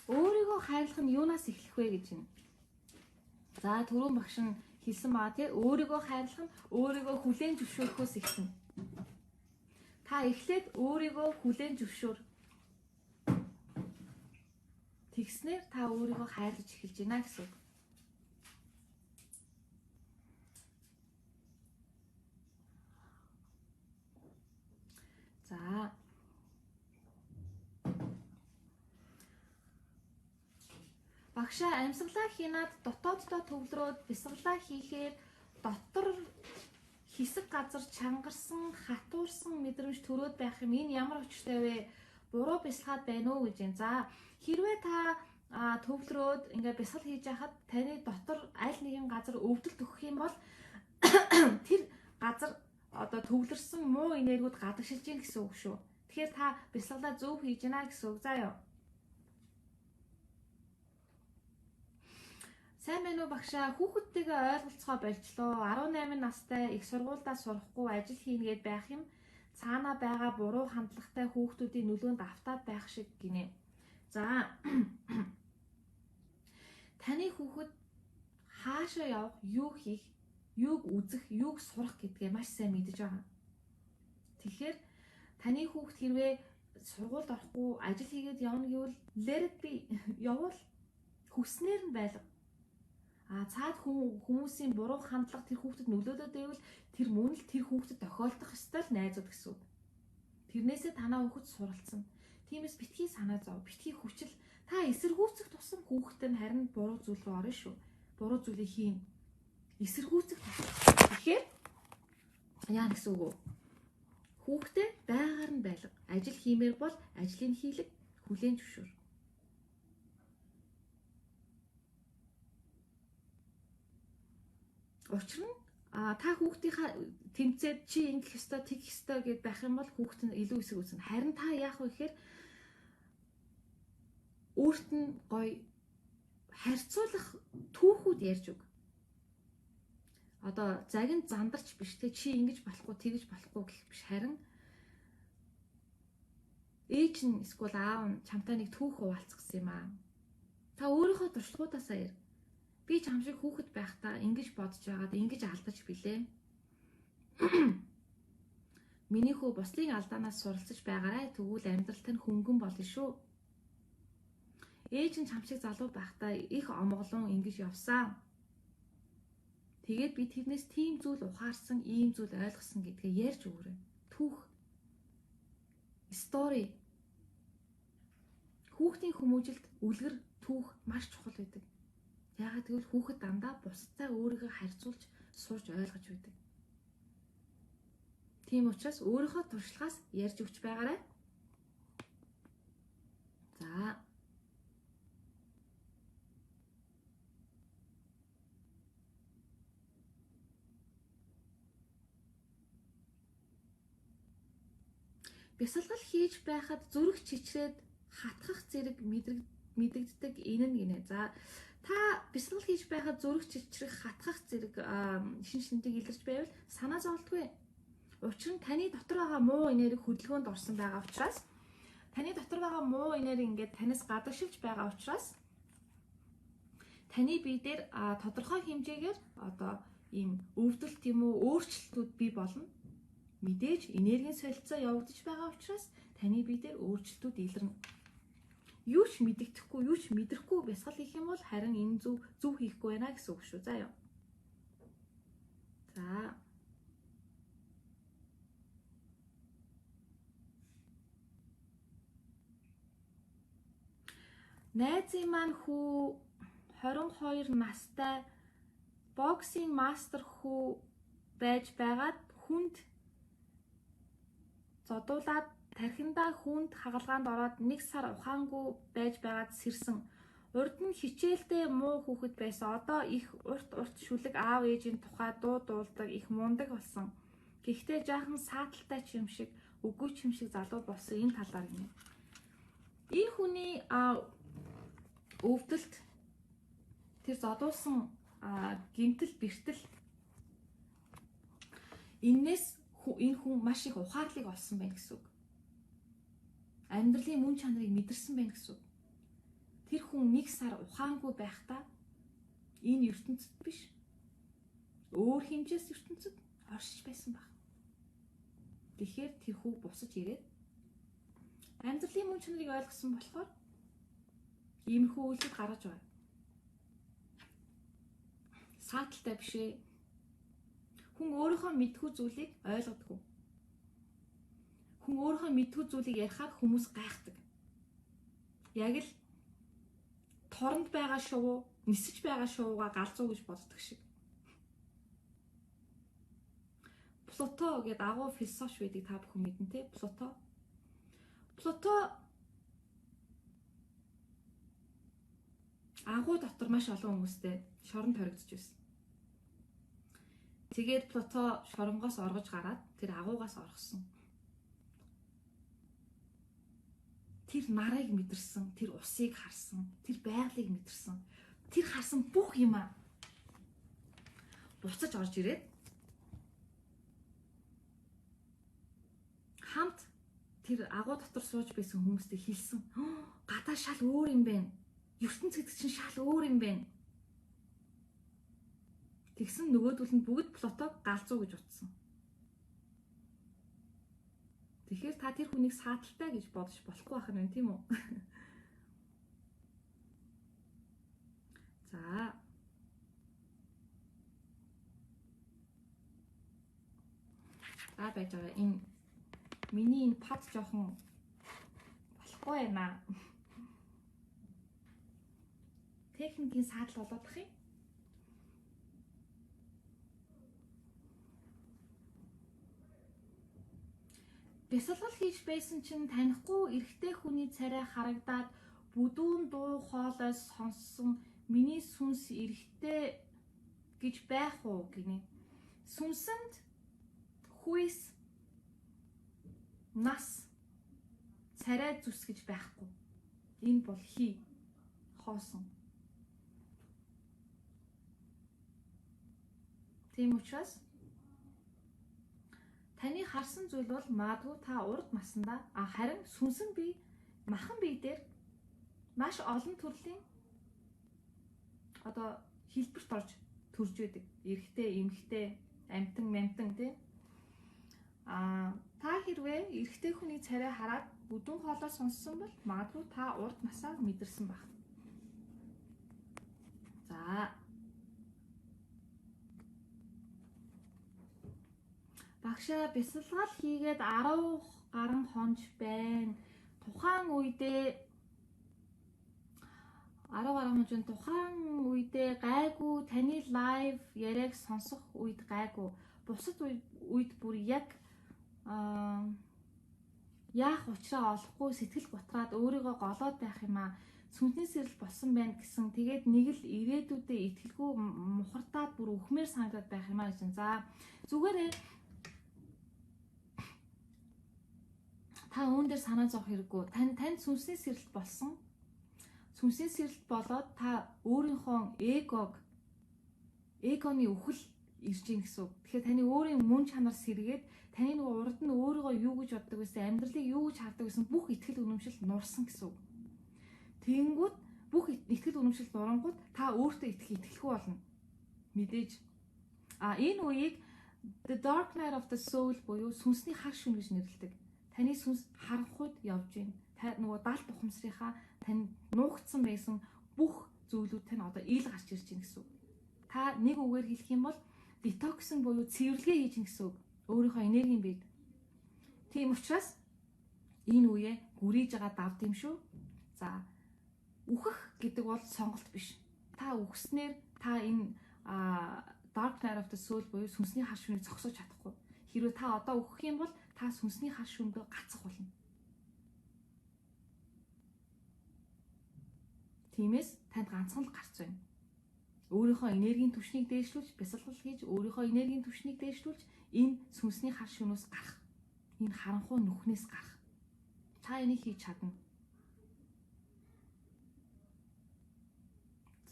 өөрийгөө хайрлах нь юунаас эхлэх вэ гэж байна. За түрүүн багш нь хэлсэн байгаа тий. Өөрийгөө хайрлах нь өөрийгөө хүлээн зөвшөөрөхөөс эхэлнэ. Та эхлээд өөрийгөө хүлээн зөвшөөр. Тэгснээр та өөрийгөө хайрлаж эхэлж байна гэсэн үг. За багшаа амьсгалаа хийнаад дотооддоо төвлөрөөд бясалгалаа хийхээр дотор хэсэг газар чангарсан, хатуурсан мэдрэмж төрөөд байх юм. Энэ ямар учиртай вэ? Буруу бясалгаад байна уу гэж юм. За хэрвээ та төвлөрөөд ингээ бясалгал хийж байхад таны дотор аль нэгэн газар өвдөлт өгөх юм бол тэр газар одоо төвлөрсөн муу энергиуд гадагшилж гин гэсэн үг шүү. Тэгэхээр та бясалгалаа зөв хийж гинэ гэсэн үг. Заа ёо. Сайн байна уу багшаа? Хүүхэдтэйгээ ойлголцохоо болжлоо. 18 настай их сургуульдаа сурахгүй ажил хийнгээд байх юм. Цаанаа байгаа буруу хандлагатай хүүхдүүдийн нөлөөнд автаад байх шиг гинэ. За таны хүүхэд хаашаа явах, юу хийх, юуг үзэх, юуг сурах гэдгээ маш сайн мэдэж байгаа. Тэгэхээр таны хүүхэд хэрвээ сургуульд орохгүй ажил хийгээд явна гэвэл let it be явуул. Хүснээр нь байлга. Цаад хүмүүсийн буруу хандлага тэр хүүхдэд нөлөөлөд байвал тэр мөн л тэр хүүхдэд тохиолдох ёстой л найзууд гэсэн үг. Тэрнээсээ танаа хүүхэд суралцсан. Тиймээс битгий санаа зов, битгий хүчил. Та эсэргүүцэх тусам хүүхдэд нь харин буруу зүйл рүү орно шүү. Буруу зүйлийг хийн. Эсэргүүцэх тусам. Тэгэхээр яа гэсэн үг вэ? Хүүхдэд байгаар нь байлга. Ажил хиймээр бол ажлыг хийлэг, хүлээн зөвшөөр. Учир нь та хүүхдийнхаа тэмцээд чи ингэх ёстой, тэгэх ёстой гэд байх юм бол хүүхэд нь илүү эсрэг үүснэ. Харин та яах вэ гэхээр өөрт нь гоё харьцуулах түүхүүд ярьж өг. Одоо загин зандарч биш те чи ингэж болохгүй, тэгэж болохгүй гэх биш. Харин ээж нь эсвэл аав нь чамтай нэг түүх хуваалцах гэсэн юм аа. Та өөрийнхөө туршлагуудаасаа яар. Би чам шиг хүүхэд байхдаа ингэж бодож байгаад ингэж алдаж билээ. Миний хүү буслын алдаанаас суралцж байгаарай. Тэгвэл амьдралт нь хөнгөн болно шүү. Ээж нь чам шиг залуу байхдаа их омголон ингэж явсан. Тэгээд би тэрнээс тийм зүйл ухаарсан, ийм зүйл ойлгосон гэдгээ ярьж өгөөрэй. Түүх. Story. Хүүхдийн хүмүүжилт үлгэр түүх маш чухал байдаг. Яагаад гэвэл хүүхэд дандаа бусдаа өөрийгөө харьцуулж сурж ойлгож байдаг. Тийм учраас өөрийнхөө туршлагаас ярьж өгч байгаарай. За. Бясалгал хийж байхад зүрх чичрээд хатгах зэрэг мэдэгддэг энэ нь гинэ. За та бясалгал хийж байхад зүрх чичрэх хатгах зэрэг шинжлэлтийг илэрч байвал санаа зовлтгүй. Учир нь таны дотор байгаа муу энерги хөдөлгөөнд орсон байгаа учраас таны дотор байгаа муу энерги ингээд танаас гадагшилж байгаа учраас таны бие дээр тодорхой хэмжээгээр одоо ийм өвдөлт юм уу өөрчлөлтүүд бий болно. Мэдээж энергийн солилцоо явагдаж байгаа учраас таны бие дээр өөрчлөлтүүд илэрнэ. Юу ч мэддэхгүй, юу ч мэдрэхгүй бясалгал хийх юм бол харин энэ зөв хийхгүй байна гэсэн үг шүү. Заа ёо. За. Найзын маань хүү 22 настай боксинг мастер хүү байж байгаад хүнд зодуулаад тархиндаа хүнд хагалгаанд ороод 1 сар ухаангүй байж байгаад сэрсэн. Урд нь хичээлдээ муу хүүхэд байсан. Одоо их урт шүлэг аав ээжийн тухай дуулдаг, их мундаг болсон. Гэхдээ жаахан сааталтай ч юм шиг, үгүй ч юм шиг залуу болсон энэ талаар юм. Энэ хүний өвдөлт тэр зодуулсан гэмтэл бэртэл энээс энэ хүн маш их ухаарлыг олсон байна гэсэн үг. Амьдралын мөн чанарыг мэдэрсэн байна гэсэн үг. Тэр хүн 1 сар ухаангүй байхдаа энэ ертөнцид биш, өөр хэмжээс ертөнцид оршиж байсан баг. Тэгэхээр тэр хүү бусаж ирээд амьдралын мөн чанарыг ойлгосон болохоор иймэрхүү үйлдэл гаргаж байгаа. Сааталтай биш ээ. Хүн өөрийнхөө мэдгүй зүйлийг ойлгодгүй. Хүн өөрийнхөө мэдгүй зүйлийг ярихаар хүмүүс гайхдаг. Яг л торонд байгаа шувуу, нисэж байгаа шувууга галзуу гэж боддог шиг. Плуто гэдэг агуу философи байдаг та бүхэн мэднэ те? Плуто агуу дотор маш олон хүмүүстэй шоронд хоригдож байсан. Тэгээд Плуто шоронгоос оргож гараад тэр агуугаас оргосон. Тэр нарыг мэдэрсэн, тэр усыг харсан, тэр байгалыг мэдэрсэн. Тэр харсан бүх юм буцаж орж ирээд хамт тэр агуу дотор сууж байсан хүмүүстэй хэлсэн. Гадаа шал өөр юм байна. ертөнц гэдэг чинь шал өөр юм байна. Тэгсэн нөгөөдөл нь бүгд Плутог галзуу гэж утсан. Тэгэхээр та тэр хүнийг сааталтай гэж бодож болохгүй байх нь тийм үү? За. Байж байгаа энэ миний энэ пад жоохон болохгүй байна. Техникийн саатал болоод бах юм. Бясалгал хийж байсан чинь танихгүй эрэгтэй хүний царай харагдаад бүдүүн дуу хоолойс сонссон миний сүнс эрэгтэй гэж байх уу гинэ. Сүнсэнд хүйс нас царай зүс гэж байхгүй. Энэ бол хоосон. Тийм учраас таны харсан зүйл бол магадгүй та урд насандаа харин сүнсэн бие, махан бие дээр маш олон төрлийн одоо хэлбэрт орж төрж байдаг. Эрэгтэй, эмэгтэй, амтан тий. Та хэрвээ эрэгтэй хүний царай хараад бүдүүн хоолой сонссон бол магадгүй та урд насаа мэдэрсэн баг. За. Багшаа бясалгал хийгээд 10 гаруй хонж байна. Тухайн үедээ гайгүй таны лайв яриаг сонсох үед гайгүй. Бусад үед бүр яг яах учраа олохгүй сэтгэл готраад өөрийгөө голоод байх юм аа. Сүнсний сэрэл болсон байна гэсэн. Тэгээд нэг л ирээдүйдээ итгэлгүй мухардаад бүр өхмээр санагдаад байх юм аа гэсэн. За зүгээрээ та үүн дээр санаа зовох хэрэггүй. Танд сүнсний сэрэлт болсон. Сүнсний сэрэлт болоод та өөрийнхөө эгоны үхэл ирж ийн гэсэн үг. Тэгэхээр таны өөрийн мөн чанар сэргээд таны нөгөө урд нь өөрийгөө юу гэж боддог байсан, амьдралыг юу гэж хардаг байсан бүх итгэл үнэмшил нурсан гэсэн үг. Тэгэнгүүт бүх итгэл үнэмшил нурангууд та өөртөө итгэхгүй болно. Мэдээж. Энэ үеийг the dark night of the soul буюу сүнсний хар шөнө гэж нэрлэдэг. Таны сүнс харанхуйд явж байна. Та нөгөө даалт ухамсарынхаа тань нуугдсан байсан бүх зүйлүүд тань одоо ил гарч ирж байна гэсэн үг. Та нэг үгээр хэлэх юм бол детоксын буюу цэвэрлэгээ хийж гин гэсэн үг. Өөрийнхөө энергийн бийд. Тийм учраас энэ үеэ гүрийж байгаа давд юм шүү. За үхэх гэдэг бол сонголт биш. Та үхснээр та энэ dark night of the soul буюу сүнсний хар шүүнийг зогсоож чадахгүй. Хэрвээ та одоо өгөх юм бол та сүнсний хар шүүндөө гацах болно. Тиймээс танд ганцхан л гарц байна. Өөрийнхөө энергийн түвшнийг дээшлүүлж, бясалгал хийж, өөрийнхөө энергийн түвшнийг дээшлүүлж, энэ сүнсний хар шүүнээс гарах. Энэ харанхуй нүхнээс гарах. Та энийг хийж чадна.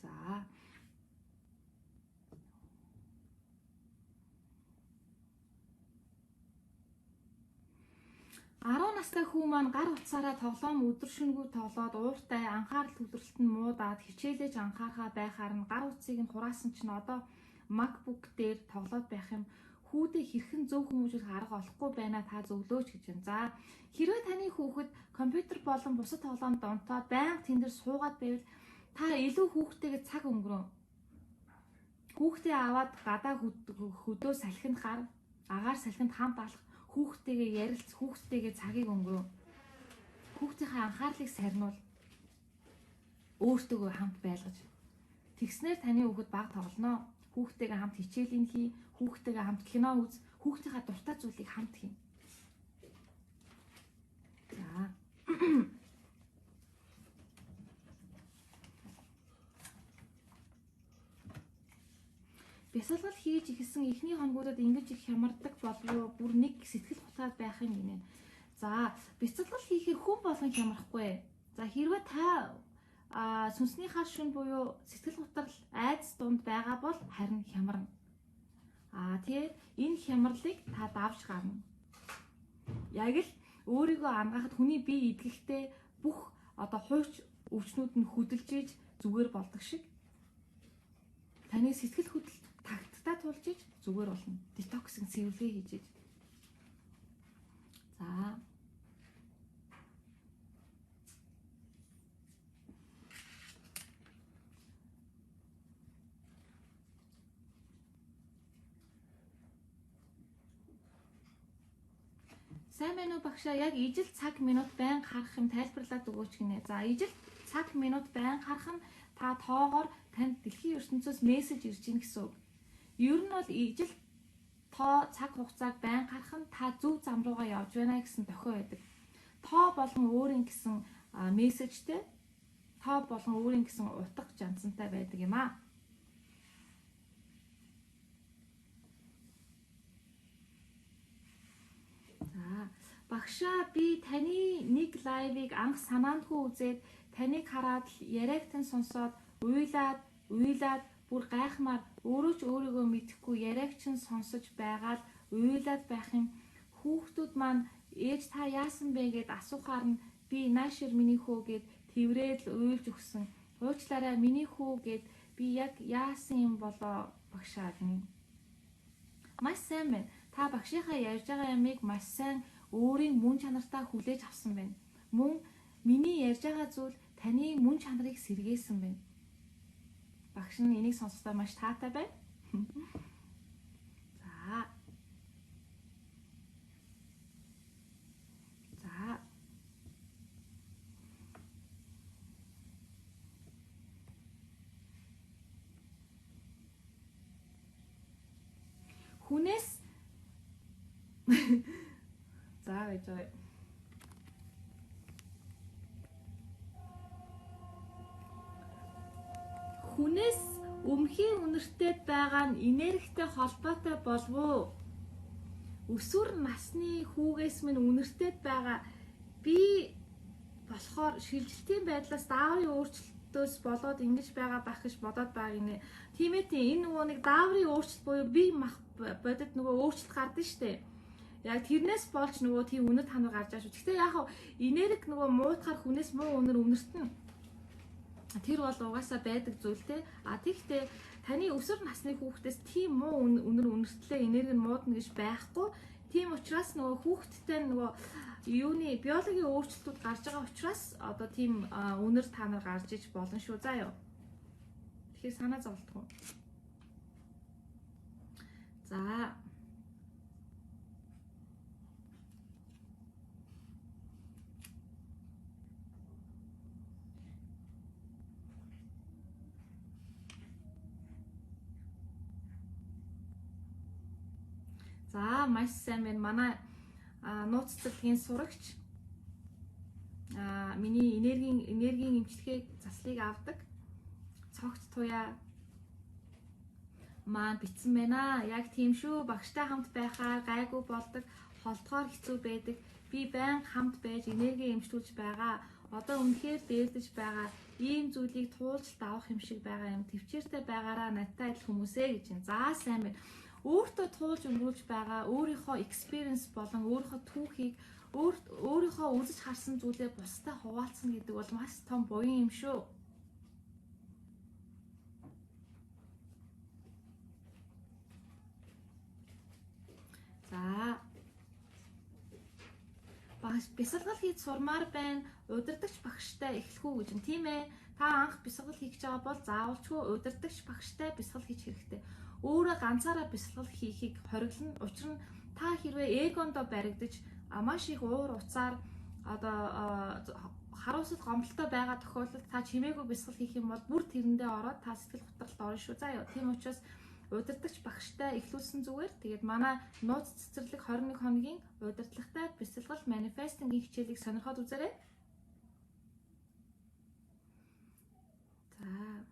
За. 10 настай хүү маань гар утсаараа тоглоом өдөр шөнөгүй тоглоод ууртай анхаарал төвлөрөлт нь муудаад хичээлээж анхаарахаа байхаар нь гар утсыг нь хураасан чинь одоо MacBook дээр тоглоод байх юм хүүдээ хэрхэн зөв хүмүүжүүлэх арга олохгүй байна та зөвлөөч гэж байна. За хэрвээ таны хүүхэд компьютер болон бусад тоглоомд донтоод байнга тэнд суугаад байвал та илүү хүүхдтэйгээ цаг өнгөрөө. Хүүхдээ аваад гадаа хөдөө салхинд гар агаар салхинд хамт алах хүүхдтэйгээ ярилц, хүүхдтэйгээ цагийг өнгөрөө. Хүүхдийнхээ анхаарлыг сарниул. Өөртөөгөө хамт байлгаж. Тэгснээр таны хүүхэд бага тоглоно. Хүүхдтэйгээ хамт хичээлийн хий, хүүхдтэйгээ хамт кино үз, хүүхдийнхээ дуртай зүйлийг хамт хий. За. Бясалгал хийж ихсэн эхний хоногудад ингэж их хямардаг болов бүр нэг сэтгэл хутгаад байх юм гинэ. За, бясалгал хийхээр хүн болгон хямрахгүй. За, хэрвээ та сүнсний хар шүн буюу сэтгэл хутрал айдас дунд байгаа бол харин хямарна. Тэгээд энэ хямралыг та давж гарна. Яг л өөрийгөө амгаахад хүний бие идгэхдээ бүх одоо хууч өвчнүүд нь хөдөлж иж зүгээр болдог шиг. Таны сэтгэл хөдлөлт тагттай тулж иж зүгээр болно. Детокс гэн цэвэрлэгээ хийж иж. За. Сайн байна уу багшаа? Яг ижил цаг минут байнга харах юм тайлбарлаад өгөөч гинэ. За, ижил цаг минут байнга харах нь та тоогоор танд дэлхийн ертөнцөөс мессеж ирж ийн гэсэн үг. Ер нь бол ижил тоо цаг хугацааг байнга харах нь та зөв зам руугаа явж байна гэсэн тохио байдаг. Тоо болон өөрийн гэсэн мессежтэй, тоо болон өөрийн гэсэн утга жанцантай байдаг юм аа. За, багшаа би таны нэг лайвыг анх санаандгүй үзээд таныг хараад яриаг тань сонсоод уйлаад бүр гайхмаар өөрөө ч өөрийгөө мэдэхгүй яриаг чинь сонсож байгаад уйлаад байх юм. Хүүхдүүд маань ээж та яасан бэ гэд асуухаар нь би наашир миний хөө гэд тэврээд л уйлж өгсөн. Уучлаарай миний хөө гэд би яг яасан юм болоо багшаа гэнэ. Маш сайн байна. Та багшийнхаа ярьж байгаа ямыг маш сайн өөрийн мөн чанартаа хүлээж авсан байна. Мөн миний ярьж байгаа зүйл таны мөн чанарыг сэргээсэн байна. Багш нь энийг сонсохдоо маш таатай байна. За. За. Хүнээс за гэж бай. Хүнээс өмхийн үнэртэй байгаа нь энергитэй холбоотой болов уу? Өсвөр насны хүүгээс минь үнэртэй байгаа би болохоор шилжилтийн байдлаас дааврын өөрчлөлтөөс болоод ингэж байгаа байх гэж бодоод байгаа гинэ. Тийм ээ, энэ нөгөө нэг дааврын өөрчлөлт буюу бие мах бодит нөгөө өөрчлөлт гардаг штэ. Яг тэрнээс болж нөгөө тийм үнэт ханар гарч байгаа шүү. Гэхдээ яг энерги нөгөө муутахаар хүнээс муу үнэр үнэртэн. Тэр бол угаасаа байдаг зүйл те. Тэгэхдээ таны өсвөр насны хүүхдээс тийм муу үнэр үнэртлээ энерги нь муудна гэж байхгүй. Тийм учраас нөгөө хүүхдтэй нөгөө юуны биологийн өөрчлөлтүүд гарч байгаа учраас одоо тийм үнэр та нар гарч иж болно шүү. Заа юу. Тэгэхээр санаа зовлтгоо. За. За маш сайн байна. Манай нууц цэцэрлэгийн сурагч миний энергийн эмчилгээг заслыг авдаг цогц туяа маань битсэн байна. Яг тийм шүү. Багштай хамт байхаар гайгүй болдог, холдохоор хэцүү байдаг. Би байнга хамт байж энерги эмчлүүлж байгаа. Одоо үнэхээр дээрдэж байгаа. Ийм зүйлийг туулж давах юм шиг байгаа юм. Төвчээртэй байгаараа надтай адил хүмүүсээ гэж юм. За сайн байна. Өөртөө туулж өнгөрүүлж байгаа өөрийнхөө experience болон өөрийнхөө түүхийг өөрийнхөө үзэж харсан зүйлээ бусдад хуваалцна гэдэг бол маш том буян юм шүү. За бясалгал хийж сурмаар байна. Удирдагч багштай эхлэх үү гэж юм тийм ээ. Та анх бясалгал хийж байгаа бол заавалчгүй удирдагч багштай бясалгал хийж хэрэгтэй. Өөрөө ганцаараа бясалгал хийхийг хориглоно. Учир нь та хэрвээ эгондоо баригдаж маш их уур уцаар одоо харуусад гомдолтой байгаа тохиолдолд та чимээгүй бясалгал хийх юм бол бүр тэрэндээ ороод та сэтгэл готролд орно шүү. За яа. Тийм учраас удирдагч багштай эхлүүлсэн зүгээр. Тэгээд манай нууц цэцэрлэг 21 хоногийн удирдлагатай бясалгал манифестингийн хичээлийг сонирхоод үзээрэй. За.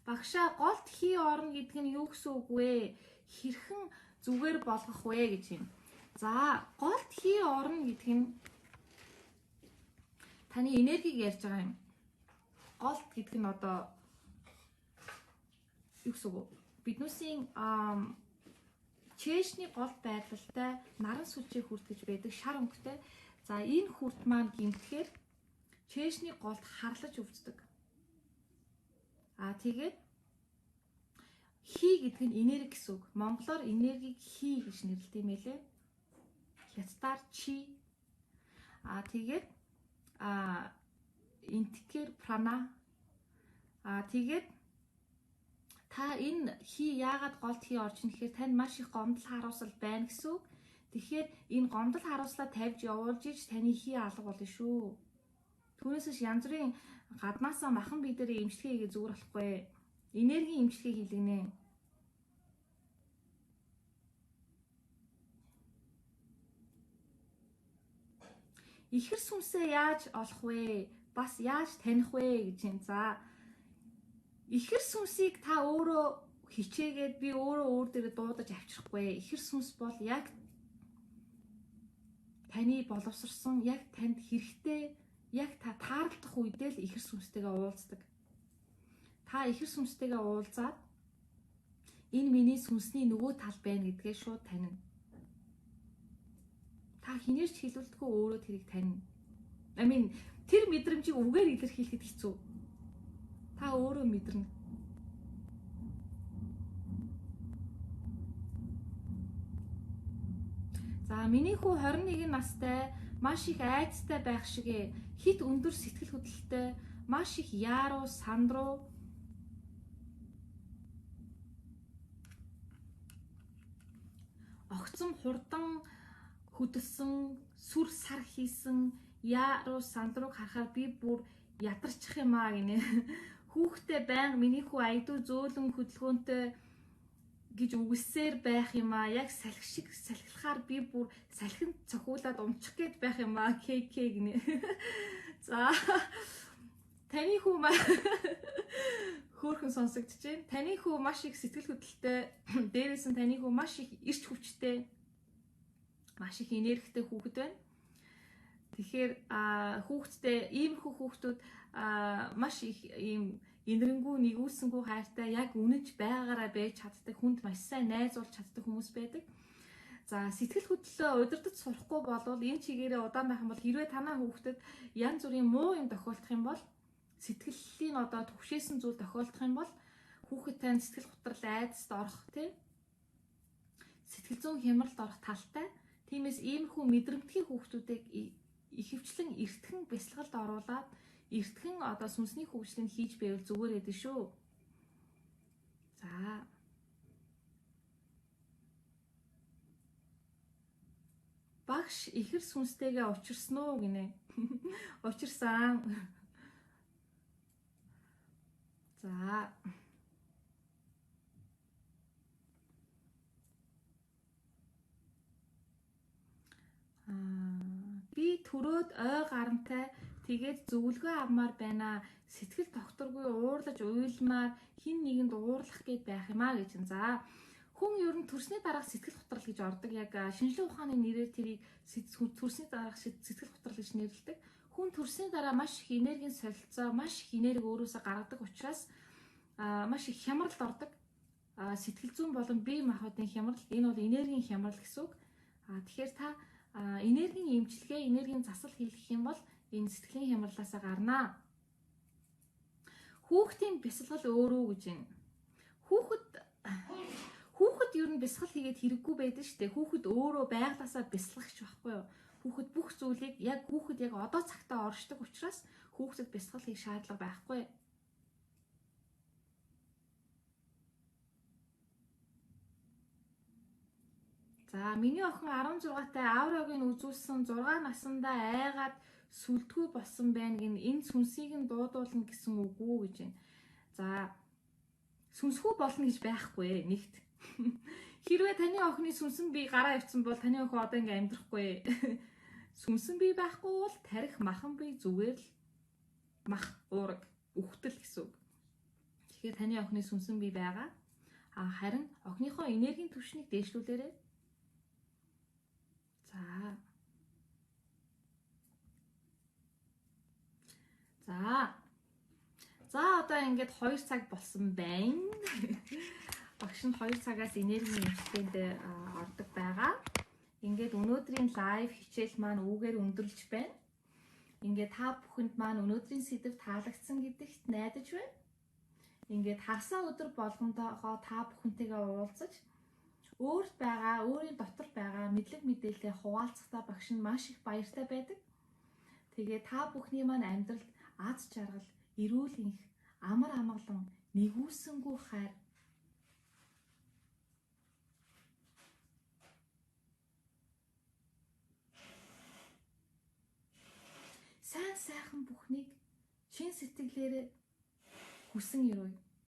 Багшаа голд хий орно гэдэг нь юу гэсэн үг вэ? Хэрхэн зүгээр болгох вэ гэж юм. За, голд хий орно гэдэг нь таны энергийг ярьж байгаа юм. Голд гэдэг нь одоо юу гэсэн үг? Биднүүсийн чэшний голд байдлалтай наран сүлжээ хүрт гэж байдаг шар өнгөтэй. За, энэ хүрт маань гимтгэхээр чэшний голд харлаж өвддөг. Тэгээд хий гэдэг нь энерги гэсэн үг. Монголоор энергийг хий гэж нэрлэдэг юм лээ. Хятадаар чи. Тэгээд интгэхээр прана. Тэгээд та энэ хий яагаад голд хий орж ийн гэхээр танд маш их гомдол харуулсал байна гэсэн үг. Тэгэхээр энэ гомдол харуулслаа тавьж явуулж иж таны хий алга болно шүү. Түүнээс янз бүрийн гаднаасаа махан бие дээр эмчилгээ хийгээ зүгээр болохгүй. Энергийн эмчилгээ хийлгэнэ. Ихэр сүнсээ яаж олох вэ? Бас яаж таних вэ гэж юм. За. Ихэр сүнсийг та өөрөө хичээгээд би өөрөө өөр дээрээ дуудаж авчрахгүй. Ихэр сүнс бол яг таны боловсрсон, яг танд хэрэгтэй, яг та таарлах үедээ л ихэр сүнстэйгээ уулздаг. Та ихэр сүнстэйгээ уулзаад энэ миний сүнсний нөгөө тал байна гэдгээ шууд танина. Та хинээрч хэлүүлдэггүй өөрөө тэрийг танина. Тэр мэдрэмжийг үгээр илэрхийлэхэд хэцүү. Та өөрөө мэдэрнэ. За, миний хүү 21 настай, маш их айцтай байх шигэ, хит өндөр сэтгэл хөдлөлтэй, маш их яаруу, сандруу, огцом хурдан хөдөлсөн, сүр сар хийсэн, яаруу, сандрууг харахаар би бүр ядарчих юм гинэ. Хүүхдээ байнга миний хүү айдуу зөөлөн хөдөлгөөнтэй гэж үгсээр байх юм яг салхи шиг салхилахаар би бүр салхинд цохиулаад умчих гээд байх юм КК гинэ. За таны хүү хөөрхөн сонсогдож байна. Таны хүү маш их сэтгэл хөдлөлтэй, дээрээс нь таны хүү маш их эрч хүчтэй, маш их энергитэй хүүхэд байна. Тэгэхээр хүүхдтэй иймэрхүү хүүхдүүд маш их ийм энэрэнгүй нэгүүлсэнгүй хайртай яг үнэнч байгаараа байж чаддаг, хүнд маш сайн найзуулж чаддаг хүмүүс байдаг. За сэтгэл хөдлөлөө удирдах сурахгүй болвол энэ чигээрээ удаан байх юм бол хэрвээ танаа хүүхдэд янз бүрийн муу юм тохиолдох юм бол сэтгэлийн одоо төвшөөсөн зүйл тохиолдох юм бол хүүхэд тань сэтгэл готрол айдаст орох тийм сэтгэл зүйн хямралд орох талтай. Тиймээс иймэрхүү мэдрэмтгий хүүхдүүдийг ихэвчлэн эртхэн бясалгалд оруулаад эртхэн одоо сүнсний хөгжлийг хийж байвал зүгээр эдэн шүү. За. Багш ихэр сүнстэйгээ учирсан уу гинэ. Учирсан. За За. Би төрөөд ой гарантай тэгээд зөвлөгөө авмаар байна. Сэтгэл докторгүй уурлаж уйлмаар хин нэгэнд уурлах гээд байх юм аа гэж. За хүн ер нь төрсний дараах сэтгэл готрол гэж ордог. Яг шинжлэх ухааны нэрээр тэрийг төрсний дараах сэтгэл готрол гэж нэрлэдэг. Хүн төрсний дараа маш их энергийн солилцоо, маш их энерги өөрөөсөө гаргадаг учраас маш их хямралд ордог. Сэтгэл зүйн болон бие махбодын хямрал, энэ бол энергийн хямрал гэсэн үг. Тэгэхээр та энергийн эмчилгээ, энергийн засал хийх юм бол энэ сэтгэлийн хямралаасаа гарнаа. Хүүхдийн бясалгал өөрөө гэж байна. Хүүхэд ер нь бясалгал хийгээд хэрэггүй байдаг шүү дээ. Хүүхэд өөрөө байглаасаа бясалгахч байхгүй юу? Хүүхэд бүх зүйлийг хүүхэд яг одоо цагтаа оршдог учраас хүүхдэд бясалгал хийх шаардлага байхгүй. За миний охин 16-тай аурыг нь үзүүлсэн 6 наснда айгаад сүлтгүй болсон байна гин энэ сүнсийг нь дуудуулна гэсэн үг үү гэж байна. За сүнсгүй болно гэж байхгүй нэгт. Хэрвээ таны охины сүнсэн бие гараа ивцэн бол таны охин одоо ингээм амьдрахгүй. Сүнсэн бие байхгүй бол тарих махан бие зүгээр л мах уураг үхтэл гэсэн үг. Тэгэхээр таны охины сүнсэн бие байгаа. Харин охиныхоо энергийн түвшнийг дээшлүүлээрэй. За одоо ингээд 2 цаг болсон байна. Багш нь 2 цагаас энергийн эмчилгээнд ордог байгаа. Ингээд өнөөдрийн лайв хичээл маань үүгээр өндөрлж байна. Ингээд та бүхэнд маань өнөөдрийн сэдв таалагдсан гэдэгт найдаж байна. Ингээд хагасаа өдөр болгондоо та бүхэнтэйгээ уулзаж өөрт байгаа, өөрийн дотор байгаа мэдлэг мэдээлэлээ хуваалцахдаа багш нь маш их баяртай байдаг. Тэгээ та бүхний маань амьдралд аз жаргал, эрүүл энх, амар амгалан, нэгүүлсэнгүй хайр сайн сайхан бүхнийг чин сэтгэлээрээ хүсэн өрөөе.